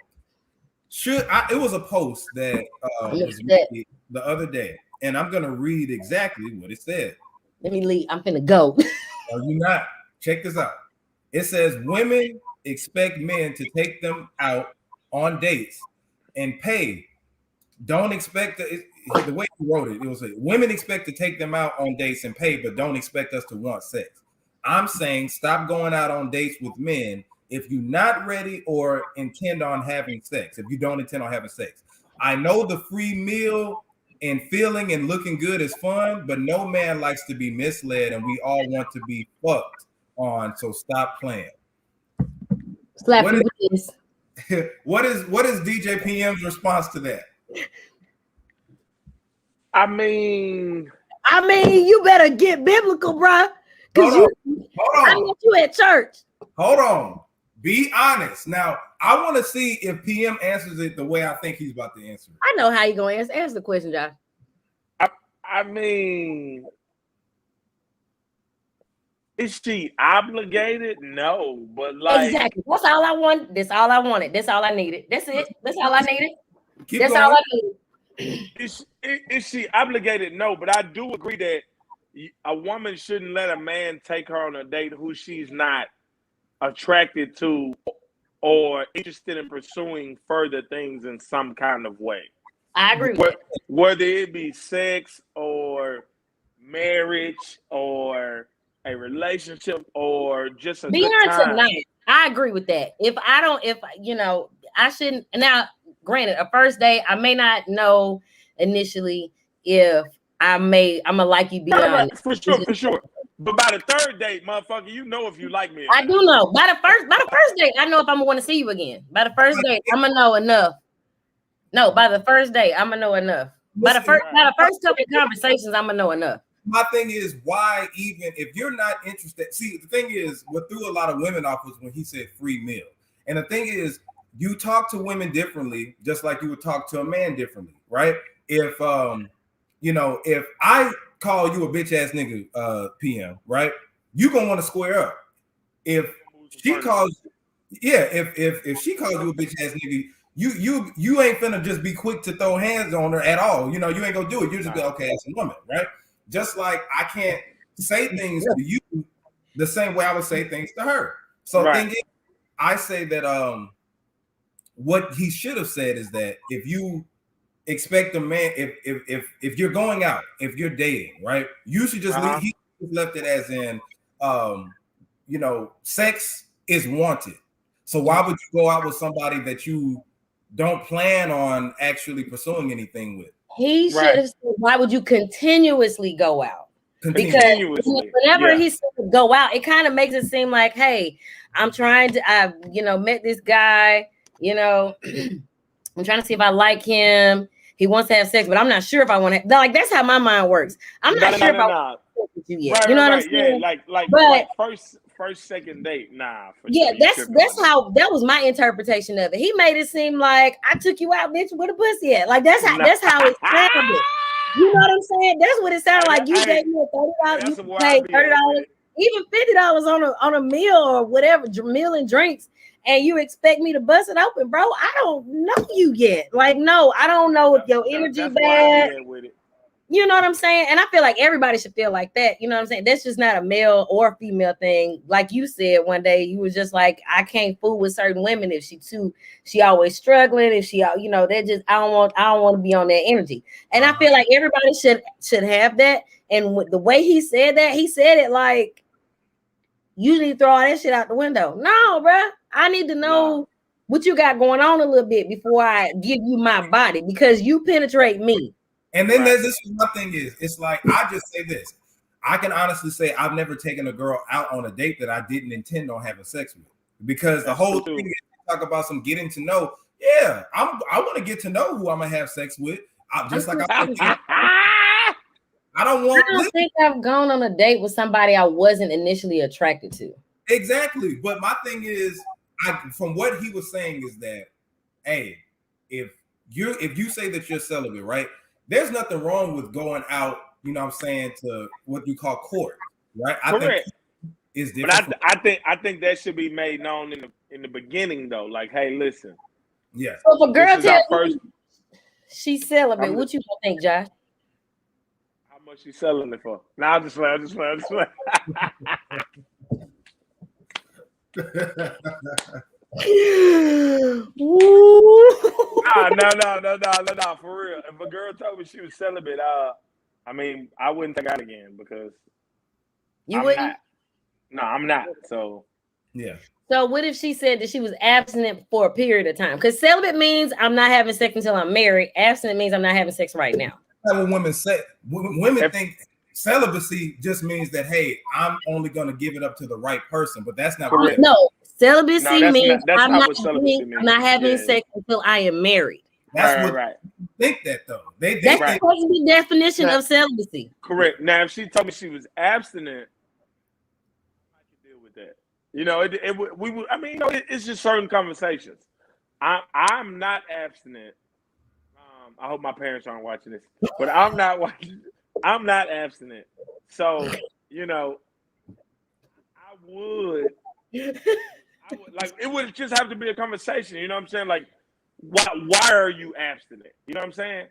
it was a post that was made the other day, and I'm gonna read exactly what it said. Let me leave. I'm finna go. No, you're not. Check this out. It says women expect men to take them out on dates and pay. Don't expect the way he wrote it. It was women expect to take them out on dates and pay, but don't expect us to want sex. I'm saying stop going out on dates with men if you're not ready or intend on having sex. If you don't intend on having sex, I know the free meal and feeling and looking good is fun, but no man likes to be misled, and we all want to be fucked on. So stop playing. Slap What you is, with what is DJ PM's response to that? I mean, you better get biblical, bruh. Because Hold I on. met you at church. Hold on. Be honest. Now, I want to see if PM answers it the way I think he's about to answer it. I know how you gonna answer the question, Josh. I mean, is she obligated? No, but like Exactly. That's all I want. That's all I wanted. That's all I needed. That's it. That's all I needed. Keep That's going. all I needed. is she obligated? No, but I do agree that a woman shouldn't let a man take her on a date who she's not attracted to or interested in pursuing further things in some kind of way. I agree with that. Whether it be sex or marriage or a relationship or just a good Beyond time. tonight, I agree with that. If I shouldn't. Now, granted, a first date, I may not know initially if I'm gonna like you beyond. For sure. But by the third date, motherfucker, you know if you like me. I do know. By the first date, I know if I'm gonna want to see you again. By the first date, I'm gonna know enough. No, by the first date, I'm gonna know enough. By the first couple of conversations, I'm gonna know enough. My thing is, why even if you're not interested? See, the thing is, what threw a lot of women off was when he said free meal. And the thing is, you talk to women differently, just like you would talk to a man differently, right? If if I call you a bitch ass nigga, PM, right? You gonna want to square up. If she calls, if she calls you a bitch ass nigga, you ain't finna just be quick to throw hands on her at all. You ain't gonna do it. You just be okay as a woman, right? Just like I can't say things to you the same way I would say things to her. So the thing is, I say that what he should have said is that if you expect a man, if you're going out, if you're dating, right, you should just leave, he left it as in sex is wanted. So why would you go out with somebody that you don't plan on actually pursuing anything with? He should have said, why would you continuously go out? Because whenever he said go out, it kind of makes it seem like, hey, I'm trying to, I met this guy, I'm trying to see if I like him. He wants to have sex, but I'm not sure if I want to. Like, that's how my mind works. I'm not sure if I want to have sex with you yet. Right, you know what I'm saying? Yeah, like first, second date, nah. Yeah, that was my interpretation of it. He made it seem like I took you out, bitch, with a pussy at. Like that's how it sounded. You know what I'm saying? That's what it sounded like. You gave me $30. You paid $30, even $50 on a meal or whatever, meal and drinks, and you expect me to bust it open, bro? I don't know you yet. Like, no, I don't know if your energy bad. You know what I'm saying? And I feel like everybody should feel like that. You know what I'm saying? That's just not a male or female thing. Like you said one day, you was just like, I can't fool with certain women if she always struggling. If she, that just I don't want to be on that energy. And I feel like everybody should have that. And with the way he said that, he said it like, you need to throw all that shit out the window. No, bro. I need to know what you got going on a little bit before I give you my body, because you penetrate me. And then this is my thing is, it's like, I just say this. I can honestly say I've never taken a girl out on a date that I didn't intend on having sex with, because the whole thing is talk about some getting to know. Yeah, I want to get to know who I'm gonna have sex with. I don't think I've gone on a date with somebody I wasn't initially attracted to. Exactly, but my thing is, from what he was saying is that, hey, if you say that you're celibate, right? There's nothing wrong with going out, to what you call court, right? I think is different. But I think that should be made known in the beginning, though. Like, hey, listen. Yeah. So if a girl tells you she's celibate, what you gonna think, Josh? How much she's selling it for? Nah, I'm just playing. No, for real. If a girl told me she was celibate, I wouldn't take out again, because you wouldn't. No, I'm not. So yeah. So what if she said that she was abstinent for a period of time? Because celibate means I'm not having sex until I'm married. Abstinent means I'm not having sex right now. not what women say. Women think celibacy just means that, hey, I'm only going to give it up to the right person, but that's not Correct. what No, celibacy means that's I'm not not what celibacy means. I'm not having sex until I am married. That's Right, what right. think that though. They That's think supposed to be the definition of celibacy. Correct. Now, if she told me she was abstinent, I could deal with that. You know, we would. I mean, you know, it's just certain conversations. I'm not abstinent. I hope my parents aren't watching this, but I'm not watching. I'm not abstinent. So, you know, I would like it would just have to be a conversation. You know what I'm saying? Like, why are you abstinent? You know what I'm saying?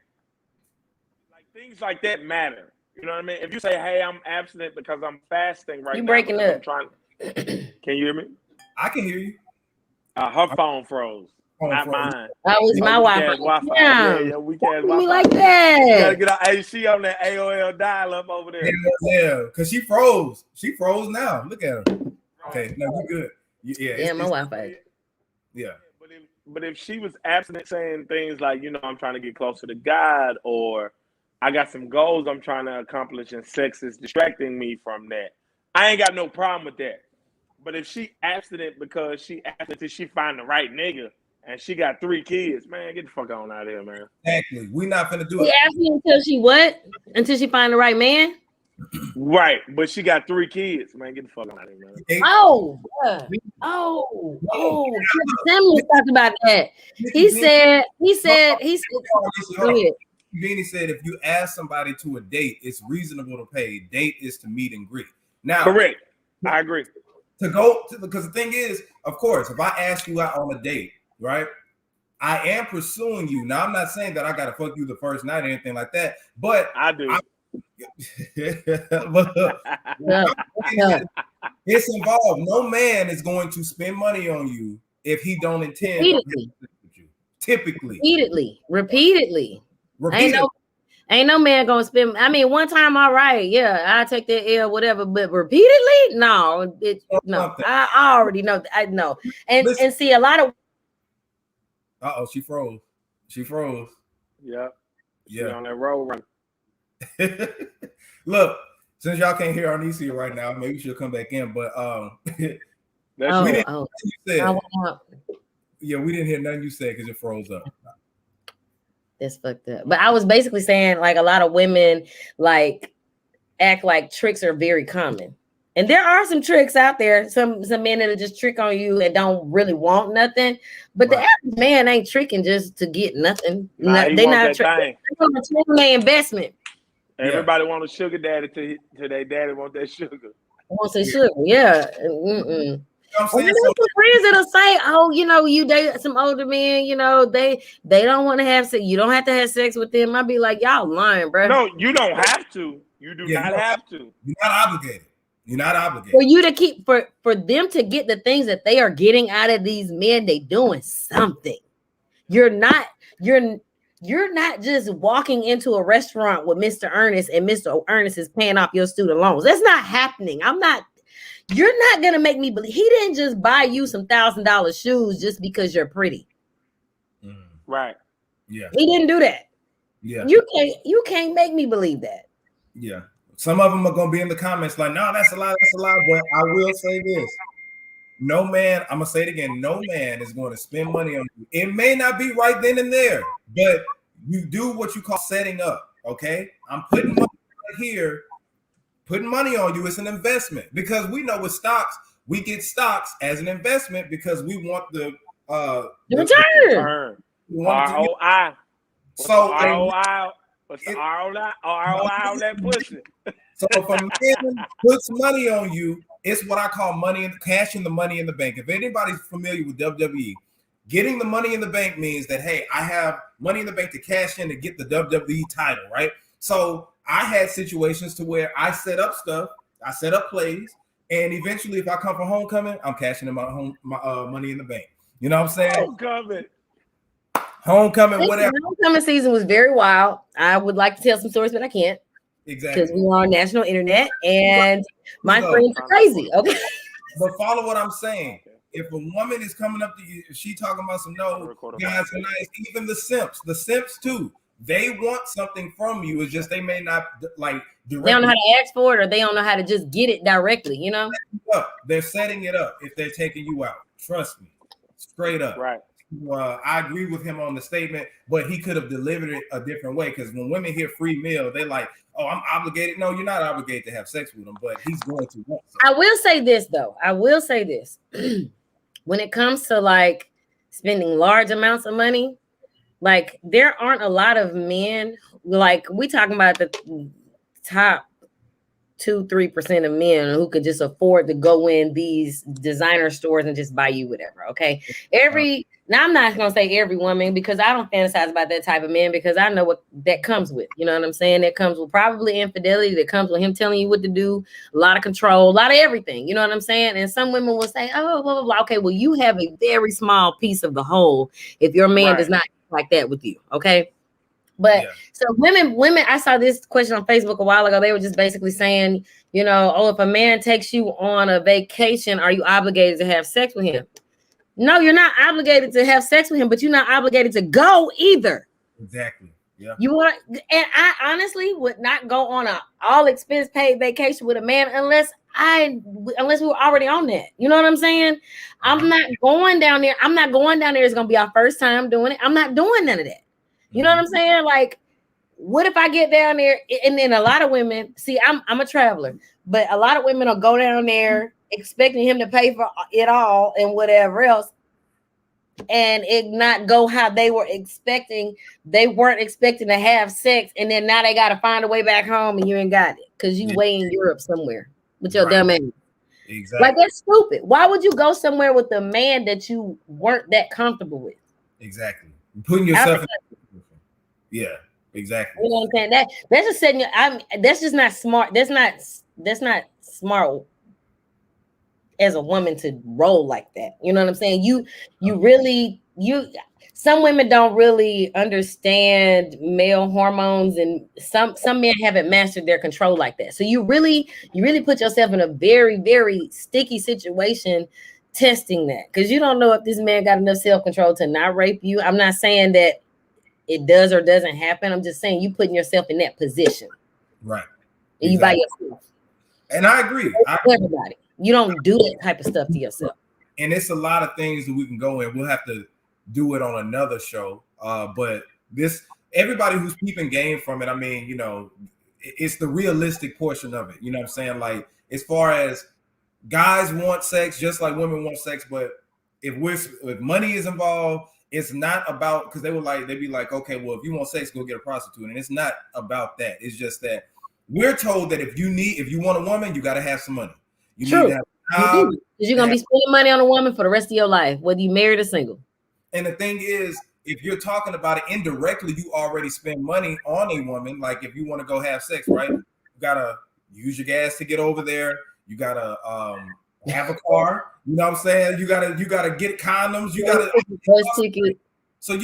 Like things like that matter. You know what I mean? If you say, "Hey, I'm abstinent because I'm fasting right now," You breaking up. I'm trying. Can you hear me? I can hear you. Her phone froze. Not mine. That was my Wi-Fi. Yeah, we can't Wi-Fi. Me like You that. gotta get out. Hey, she on that AOL dial-up over there. Yeah, because she froze. She froze now. Look at her. Okay, no, you good. Yeah, my Wi-Fi. Yeah. But if she was abstinent saying things like, you know, I'm trying to get closer to God, or I got some goals I'm trying to accomplish and sex is distracting me from that, I ain't got no problem with that. But if she abstinent because she abstinent till she find the right nigga and she got 3 kids, man, get the fuck on out of here, man. Exactly. We're not gonna do it. Abstinent until she what? Until she find the right man? Right, but she got 3 kids, man. Get the fuck out of here, man. Oh, Samuel talked about that. He said. Go ahead. Beanie said, if you ask somebody to a date, it's reasonable to pay. Date is to meet and greet. Now, correct. I agree. Because the thing is, of course, if I ask you out on a date, right? I am pursuing you. Now, I'm not saying that I gotta fuck you the first night or anything like that, but I do. It's involved. No man is going to spend money on you if he don't intend to with you. Typically. Repeatedly. Ain't no man gonna spend. I mean, one time, all right, yeah, I take that L, whatever. But repeatedly, no. I already know. I know. And see a lot of. She froze. Yeah. She on that road run. Look, since y'all can't hear Arnesia right now, maybe she'll come back in. But we didn't hear nothing you said because it froze up. That's fucked up. But I was basically saying, like, a lot of women like act like tricks are very common. And there are some tricks out there. Some men that'll just trick on you and don't really want nothing. But the average man ain't tricking just to get nothing. They not tricking. They want their investment. Everybody want a sugar daddy to their daddy want that sugar. Want some sugar, yeah. Well, some friends that'll say, "Oh, you know, you date some older men. You know, they don't want to have sex. You don't have to have sex with them." I'd be like, "Y'all lying, bro." No, you don't have to. You do not have to. You're not obligated. You're not obligated. For you to keep for them to get the things that they are getting out of these men, they doing something. You're not just walking into a restaurant with Mr. Ernest and Mr. Ernest is paying off your student loans. That's not happening. You're not gonna make me believe he didn't just buy you some $1,000 shoes just because you're pretty. Right. Yeah. He didn't do that. Yeah. You can't make me believe that. Yeah. Some of them are gonna be in the comments like, no, that's a lie, but I will say this. No man, I'm gonna say it again, no man is going to spend money on you. It may not be right then and there, but you do what you call setting up. Okay. I'm putting money right here. Putting money on you is an investment because we know with stocks, we get stocks as an investment because we want the return. ROI. So ROI. What's the ROI on that pussy? So if a man puts money on you, it's what I call cashing the money in the bank. If anybody's familiar with WWE, getting the money in the bank means that, hey, I have money in the bank to cash in to get the WWE title, right? So I had situations to where I set up stuff, I set up plays, and eventually, if I come for homecoming, I'm cashing in my money in the bank. You know what I'm saying? Homecoming, whatever. Homecoming season was very wild. I would like to tell some stories, but I can't. Exactly. Because we are on national internet, and my friends are crazy. Okay. But follow what I'm saying. If a woman is coming up to you, she talking about some guys are nice, even the simps too. They want something from you. It's just they may not like directly. They don't know how to ask for it, or they don't know how to just get it directly. You know, they're setting it up if they're taking you out. Trust me, straight up. Right. I agree with him on the statement, but he could have delivered it a different way. Because when women hear free meal, they like, "Oh, I'm obligated." No, you're not obligated to have sex with him, but he's going to want something. I will say this though. I will say this. When it comes to like spending large amounts of money. Like there aren't a lot of men, like we talking about the top 2-3% of men who could just afford to go in these designer stores and just buy you whatever. Okay. Now I'm not gonna say every woman because I don't fantasize about that type of man because I know what that comes with. You know what I'm saying? That comes with probably infidelity, that comes with him telling you what to do, a lot of control, a lot of everything. You know what I'm saying? And some women will say, oh, blah, blah, blah. Okay, well, you have a very small piece of the whole if your man does not like that with you. Okay. But so women, I saw this question on Facebook a while ago. They were just basically saying, you know, oh, if a man takes you on a vacation, are you obligated to have sex with him? No, you're not obligated to have sex with him, but you're not obligated to go either. Exactly. Yeah. You want, and I honestly would not go on a all expense paid vacation with a man unless we were already on that. You know what I'm saying? I'm not going down there. It's gonna be our first time doing it. I'm not doing none of that. You know what I'm saying? Like, what if I get down there and then a lot of women see I'm a traveler, but a lot of women will go down there expecting him to pay for it all and whatever else, and it not go how they were expecting. They weren't expecting to have sex, and then now they got to find a way back home, and you ain't got it because you way in Europe somewhere with your dumb ass. Exactly. Like that's stupid. Why would you go somewhere with a man that you weren't that comfortable with? Exactly. Putting yourself in. Yeah, exactly. You know what I'm saying? That's just setting you. That's just not smart. That's not smart as a woman to roll like that. You know what I'm saying? Some women don't really understand male hormones, and some men haven't mastered their control like that. So you really put yourself in a very, very sticky situation testing that, because you don't know if this man got enough self-control to not rape you. I'm not saying that it does or doesn't happen. I'm just saying you putting yourself in that position. Right. And you by yourself. And I agree. Everybody. You don't do that type of stuff to yourself. And it's a lot of things that we can go in. We'll have to do it on another show. But everybody who's peeping game from it, I mean, you know, it's the realistic portion of it. You know what I'm saying? Like, as far as guys want sex, just like women want sex, but if money is involved, it's not about, because they'd be like, okay, well, if you want sex, go get a prostitute. And it's not about that. It's just that we're told that if you want a woman, you got to have some money. You True. need to have a job. Because you're going to be spending money on a woman for the rest of your life, whether you married or single. And the thing is, if you're talking about it indirectly, you already spend money on a woman. Like if you want to go have sex, right? You got to use your gas to get over there. You got to have a car. You know what I'm saying? You gotta get condoms. You gotta bus ticket. So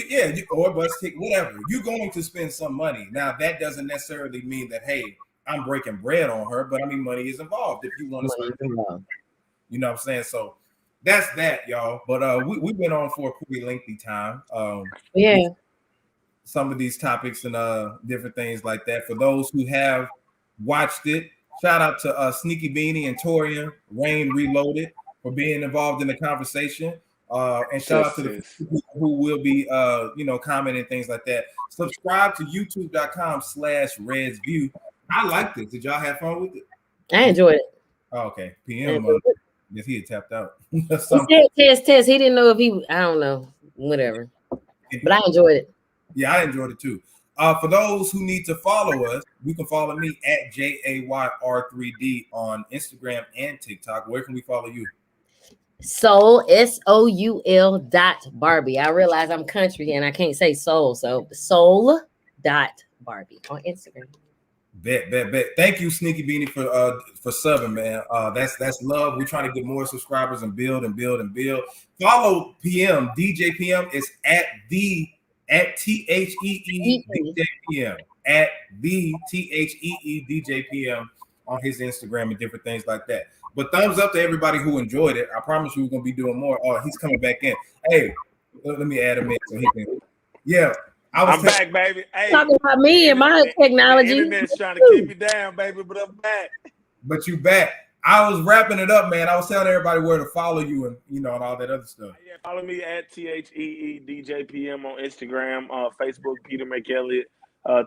or bus ticket, whatever. You're going to spend some money. Now that doesn't necessarily mean that, hey, I'm breaking bread on her, but I mean money is involved if you want to spend money. You know what I'm saying? So that's that, y'all. But we've been on for a pretty lengthy time. Some of these topics and different things like that. For those who have watched it, shout out to Sneaky Beanie and Torian, Rain Reloaded, for being involved in the conversation. And shout out to the people who will be, commenting things like that. Subscribe to youtube.com/RedsView. I like this. Did y'all have fun with it? I enjoyed it. Oh, okay. PM, yes, he had tapped out. He said test. He didn't know if I don't know, whatever. But I enjoyed it. Yeah, I enjoyed it too. For those who need to follow us, you can follow me at JAYR3D on Instagram and TikTok. Where can we follow you? Soul, SOUL.Barbie. I realize I'm country and I can't say soul, so soul.Barbie on Instagram. Bet. Thank you, Sneaky Beanie, for subbing, man. That's love. We're trying to get more subscribers and build. Follow PM. DJ PM is at THEE DJ PM. At the THEE DJ PM on his Instagram and different things like that. But thumbs up to everybody who enjoyed it. I promise you we're gonna be doing more. Oh, he's coming back in. Hey, let me add him in so he can. Yeah. I'm back, baby. Hey, talking about me and my technology. The internet's trying to keep me down, baby, but I'm back. But you back. I was wrapping it up, man. I was telling everybody where to follow you and and all that other stuff. Yeah, follow me at TheeDJPM on Instagram, Facebook, Peter McElliott.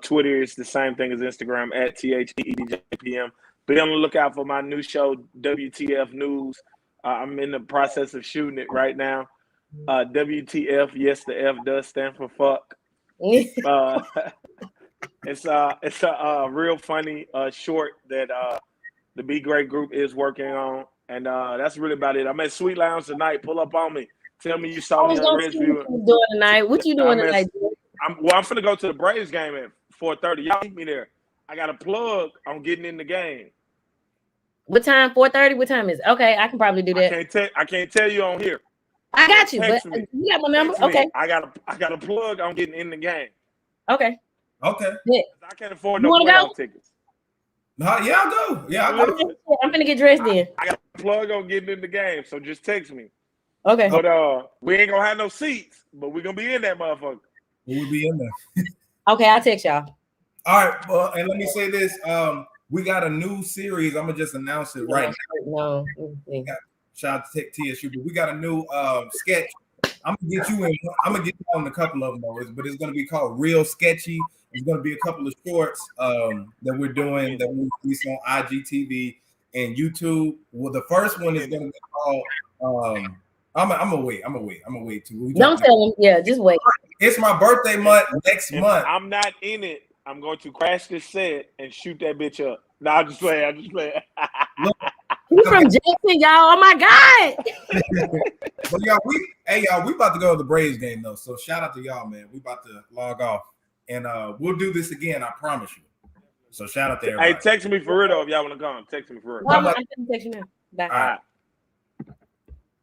Twitter is the same thing as Instagram at TheeDJPM. Be on the lookout for my new show, WTF News. I'm in the process of shooting it right now. WTF, yes, the F does stand for fuck. It's a real funny short that the Be Great group is working on, and that's really about it. I'm at Sweet Lounge tonight. Pull up on me. Tell me you saw me on Resview. What you doing tonight? What you doing tonight? I'm finna go to the Braves game at 4:30. Y'all meet me there. I got a plug. I'm getting in the game. What time? 4:30. What time is it? Okay, I can probably do that. I can't tell you on here. I got you, but you got my number. Okay. I got a plug. I'm getting in the game. Okay. Yeah. I can't afford no playoff tickets. No, yeah, I'll go. Yeah, I'll go. I'm gonna get dressed in. I got a plug on getting in the game, so just text me. Okay. But we ain't gonna have no seats, but we're gonna be in that motherfucker. We'll be in there. Okay, I'll text y'all. All right, well, and let me say this. We got a new series. I'm gonna just announce it right now. No. Shout out to TSU, but we got a new sketch. I'm gonna get you on a couple of them, but it's gonna be called Real Sketchy. There's gonna be a couple of shorts that we're doing that we release on IGTV and YouTube. Well, the first one is gonna be called I'm gonna wait too. Don't tell him. Yeah, just wait. It's my birthday month next month. I'm not in it. I'm going to crash this set and shoot that bitch up. No, I'm just playing. He's from Jackson, y'all. Oh my God. But y'all, we about to go to the Braves game though. So shout out to y'all, man. We about to log off. And we'll do this again, I promise you. So shout out to everybody. Hey, text me for real though if y'all want to come. Text me for real. I'm gonna text you now. Bye. All right.